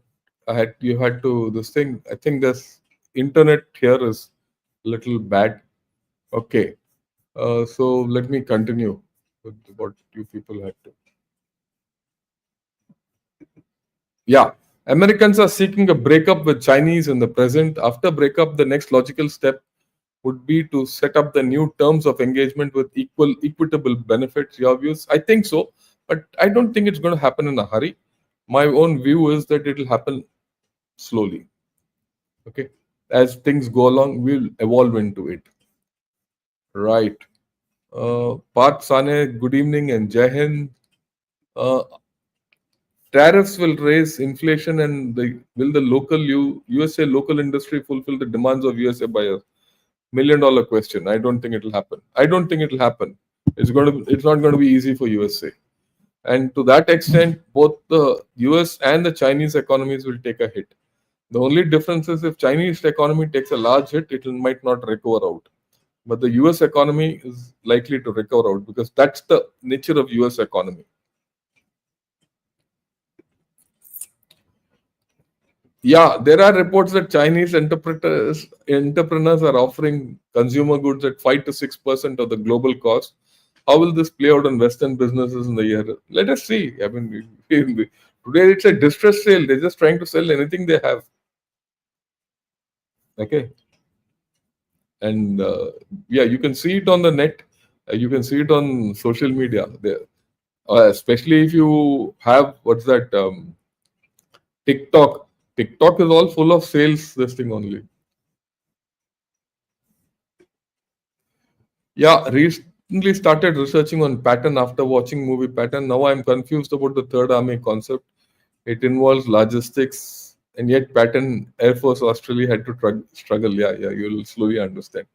you had to this thing. I think this internet here is a little bad. Okay, so let me continue with what you people had to. Yeah, Americans are seeking a breakup with Chinese in the present. After breakup, the next logical step would be to set up the new terms of engagement with equitable benefits. Your views? I think so, but I don't think it's going to happen in a hurry. My own view is that it will happen slowly. Okay, as things go along, we'll evolve into it. Right. Parth Sane, good evening and Jai Hind. Uh, Tariffs will raise inflation, and will the USA local industry fulfill the demands of USA buyers? $1 million question. I don't think it will happen. I don't think it will happen. It's not going to be easy for USA. And to that extent, both the US and the Chinese economies will take a hit. The only difference is if Chinese economy takes a large hit, it might not recover out. But the US economy is likely to recover out because that's the nature of US economy. Yeah, there are reports that Chinese entrepreneurs are offering consumer goods at 5 to 6% of the global cost. How will this play out on Western businesses in the year? Let us see. I mean, today it's a distress sale. They're just trying to sell anything they have. Okay. And yeah, you can see it on the net. You can see it on social media. There, especially if you have what's that TikTok. TikTok is all full of sales. This thing only. Yeah, recently started researching on pattern after watching movie Pattern. Now I'm confused about the third army concept. It involves logistics, and yet Pattern Air Force Australia had to struggle. Yeah, you'll slowly understand.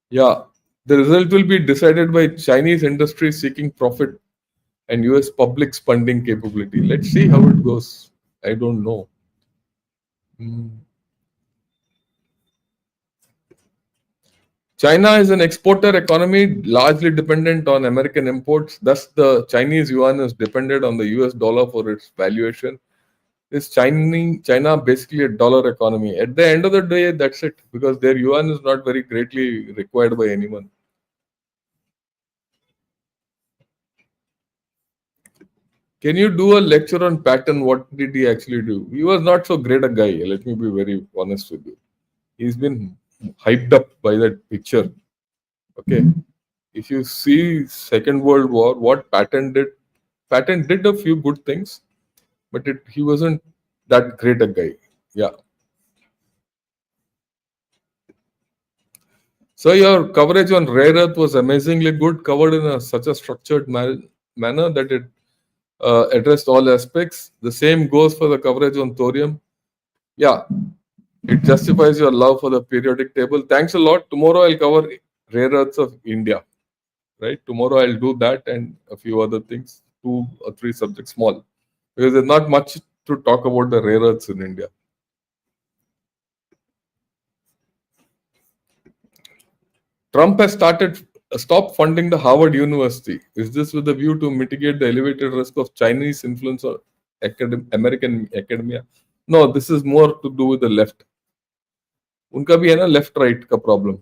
Yeah, the result will be decided by Chinese industry seeking profit and US public funding capability. Let's see how it goes. I don't know. Hmm. China is an exporter economy largely dependent on American imports. Thus, the Chinese yuan is dependent on the US dollar for its valuation. Is China basically a dollar economy? At the end of the day, that's it, because their yuan is not very greatly required by anyone. Can you do a lecture on Patton? What did he actually do? He was not so great a guy. Let me be very honest with you. He's been hyped up by that picture. Okay. If you see Second World War, what Patton did a few good things, but he wasn't that great a guy. Yeah. So your coverage on rare earth was amazingly good, covered in such a structured manner that it addressed all aspects. The same goes for the coverage on thorium. Yeah, it justifies your love for the periodic table. Thanks a lot. Tomorrow I'll cover rare earths of India. Right? Tomorrow I'll do that and a few other things, 2 or 3 subjects small, because there's not much to talk about the rare earths in India. Trump has stopped funding the Harvard University. Is this with a view to mitigate the elevated risk of Chinese influence on American academia? No, this is more to do with the left. उनका भी है ना left right का problem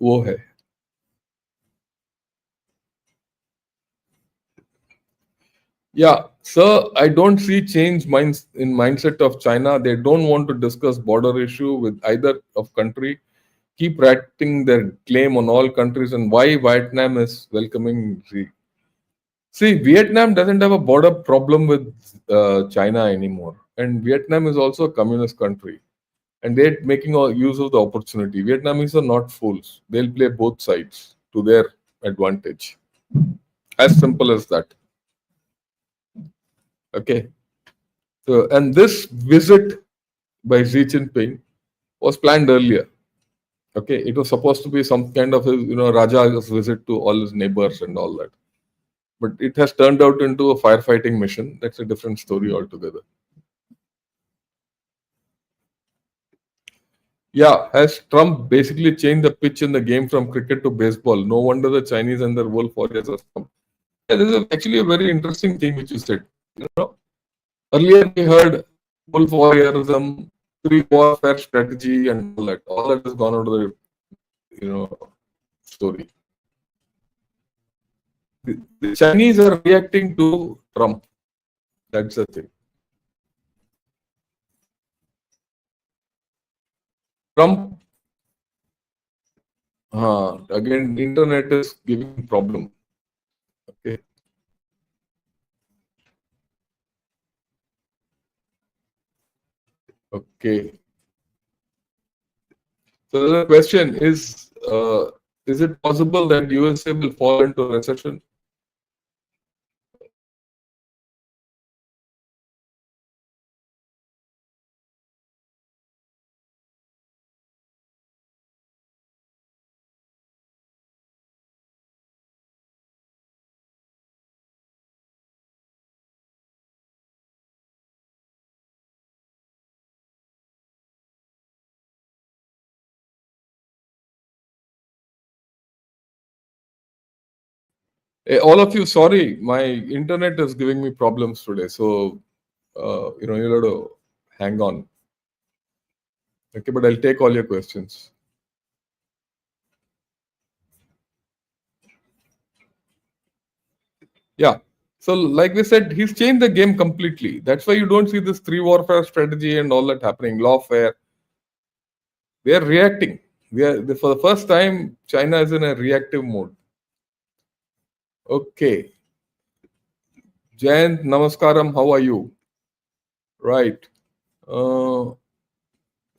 वो है. Yeah, sir, I don't see change in mindset of China. They don't want to discuss border issue with either of country. Keep writing their claim on all countries and why Vietnam is welcoming Xi. See, Vietnam doesn't have a border problem with China anymore, and Vietnam is also a communist country, and they're making use of the opportunity. Vietnamese are not fools; they'll play both sides to their advantage. As simple as that. Okay. So, and this visit by Xi Jinping was planned earlier. Okay, it was supposed to be some kind of Raja's visit to all his neighbors and all that, but it has turned out into a firefighting mission. That's a different story altogether. Yeah, has Trump basically changed the pitch in the game from cricket to baseball? No wonder the Chinese and their wolf warriors are some. this is actually a very interesting thing which you said. Earlier we heard wolf warriorism, three warfare strategy, and all that. All that has gone out of the story. The Chinese are reacting to Trump. That's the thing. Trump, again, internet is giving problem. Okay. Okay. So the question is it possible that USA will fall into a recession? All of you, sorry, my internet is giving me problems today. So, you'll have to hang on. Okay, but I'll take all your questions. Yeah. So, like we said, he's changed the game completely. That's why you don't see this three warfare strategy and all that happening. Lawfare. They are reacting. For the first time, China is in a reactive mode. Okay. Jayant, Namaskaram, how are you? Right. So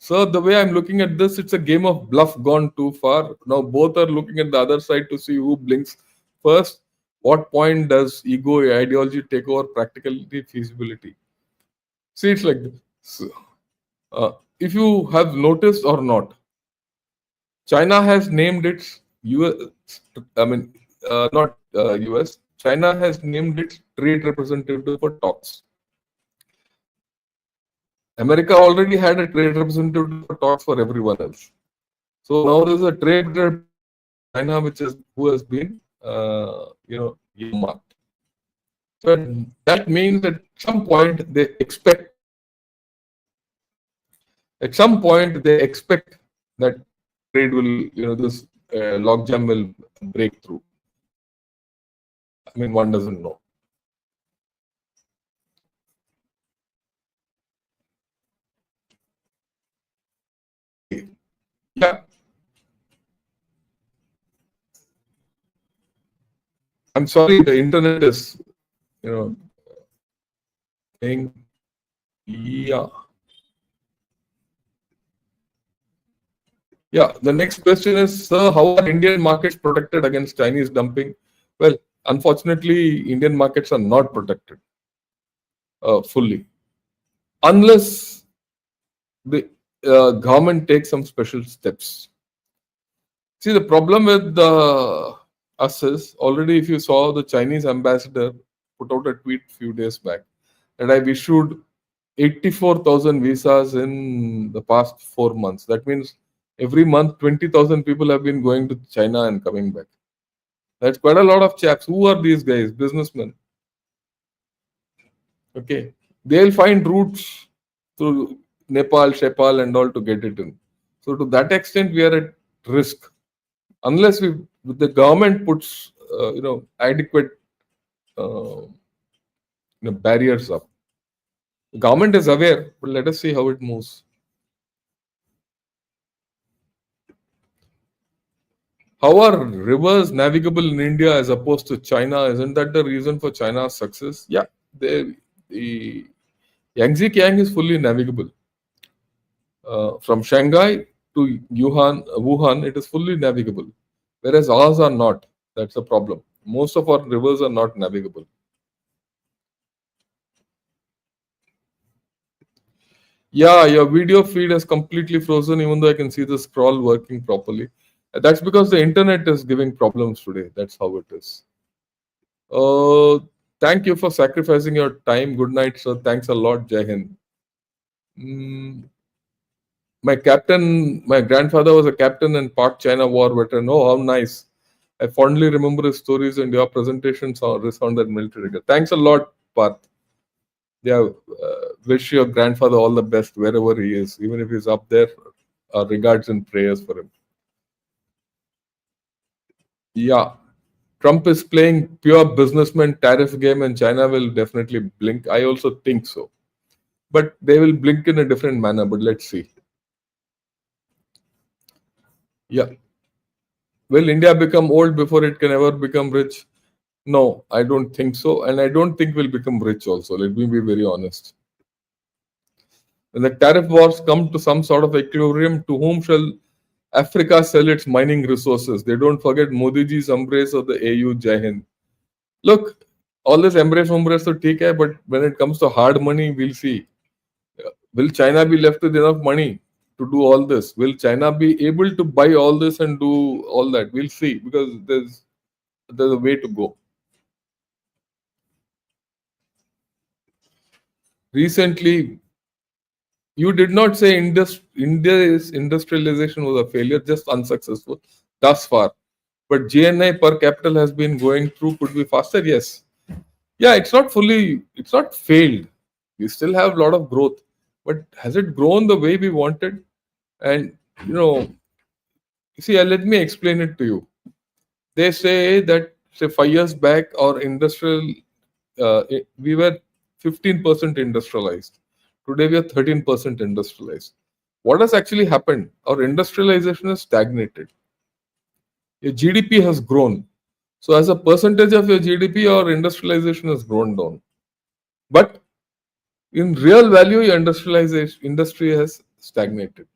the way I'm looking at this, it's a game of bluff gone too far. Now both are looking at the other side to see who blinks first. What point does ego ideology take over practicality, feasibility? See, it's like this. If you have noticed or not, China has named its US. Not US. China has named its trade representative for talks. America already had a trade representative for talks for everyone else. So now there's a trade representative China who has been earmarked. So that means at some point they expect that trade will this logjam will break through. I mean, one doesn't know. Yeah. I'm sorry, the internet is, saying, yeah. Yeah, the next question is, sir, how are Indian markets protected against Chinese dumping? Well, unfortunately, Indian markets are not protected fully, unless the government takes some special steps. See, the problem with us is, already if you saw, the Chinese ambassador put out a tweet a few days back that I've issued 84,000 visas in the past 4 months. That means every month 20,000 people have been going to China and coming back. That's quite a lot of chaps. Who are these guys? Businessmen. Okay. They'll find routes through Nepal, Shepal and all to get it in. So to that extent, we are at risk. Unless the government puts, adequate barriers up. The government is aware, but let us see how it moves. How are rivers navigable in India as opposed to China? Isn't that the reason for China's success? Yeah, the Yangtze Kiang is fully navigable. From Shanghai to Wuhan, it is fully navigable, whereas ours are not. That's the problem. Most of our rivers are not navigable. Yeah, your video feed has completely frozen, even though I can see the scroll working properly. That's because the internet is giving problems today. That's how it is. Thank you for sacrificing your time. Good night, sir. Thanks a lot, Jai Hind. My grandfather was a captain in Pak China War veteran. Oh, how nice. I fondly remember his stories and your presentations resounded military. Thanks a lot, Parth. Yeah, wish your grandfather all the best wherever he is, even if he's up there. Regards and prayers for him. Yeah, Trump is playing pure businessman tariff game, and China will definitely blink. I also think so, but they will blink in a different manner. But let's see. Yeah, will India become old before it can ever become rich? No, I don't think so, and I don't think we'll become rich also. Let me be very honest. When the tariff wars come to some sort of equilibrium, to whom shall Africa sell its mining resources? They don't forget Modi ji's embrace of the AU Jai Hind. Look, all this embrace, so take hai, but when it comes to hard money, we'll see. Will China be left with enough money to do all this? Will China be able to buy all this and do all that? We'll see, because there's a way to go. Recently, you did not say India's industrialization was a failure, just unsuccessful thus far. But GNI per capita has been going through, could be faster, yes. Yeah, it's not failed. We still have a lot of growth. But has it grown the way we wanted? And, see, let me explain it to you. They say that, say, 5 years back, our industrial, we were 15% industrialized. Today, we are 13% industrialized. What has actually happened? Our industrialization has stagnated. Your GDP has grown. So, as a percentage of your GDP, our industrialization has grown down. But in real value, your industry has stagnated.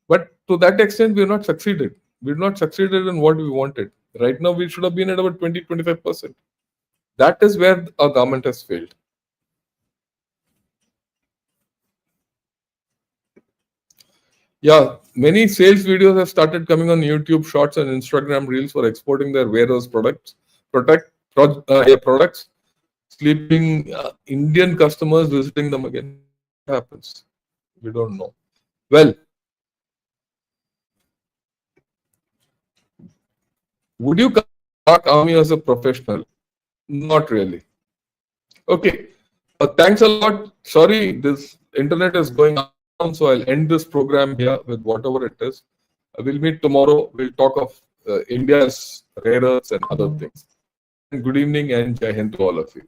But to that extent, we have not succeeded. We have not succeeded in what we wanted. Right now, we should have been at about 20-25%. That is where our government has failed. Yeah, many sales videos have started coming on YouTube Shorts and Instagram Reels for exporting their warehouse products. Products. Sleeping Indian customers visiting them again. What happens? We don't know. Well, would you come to army as a professional? Not really. Okay. Thanks a lot. Sorry, this internet is going on, so I'll end this program here with whatever it is. We'll meet tomorrow. We'll talk of India's rare earths and other things. Good evening and Jai Hind to all of you.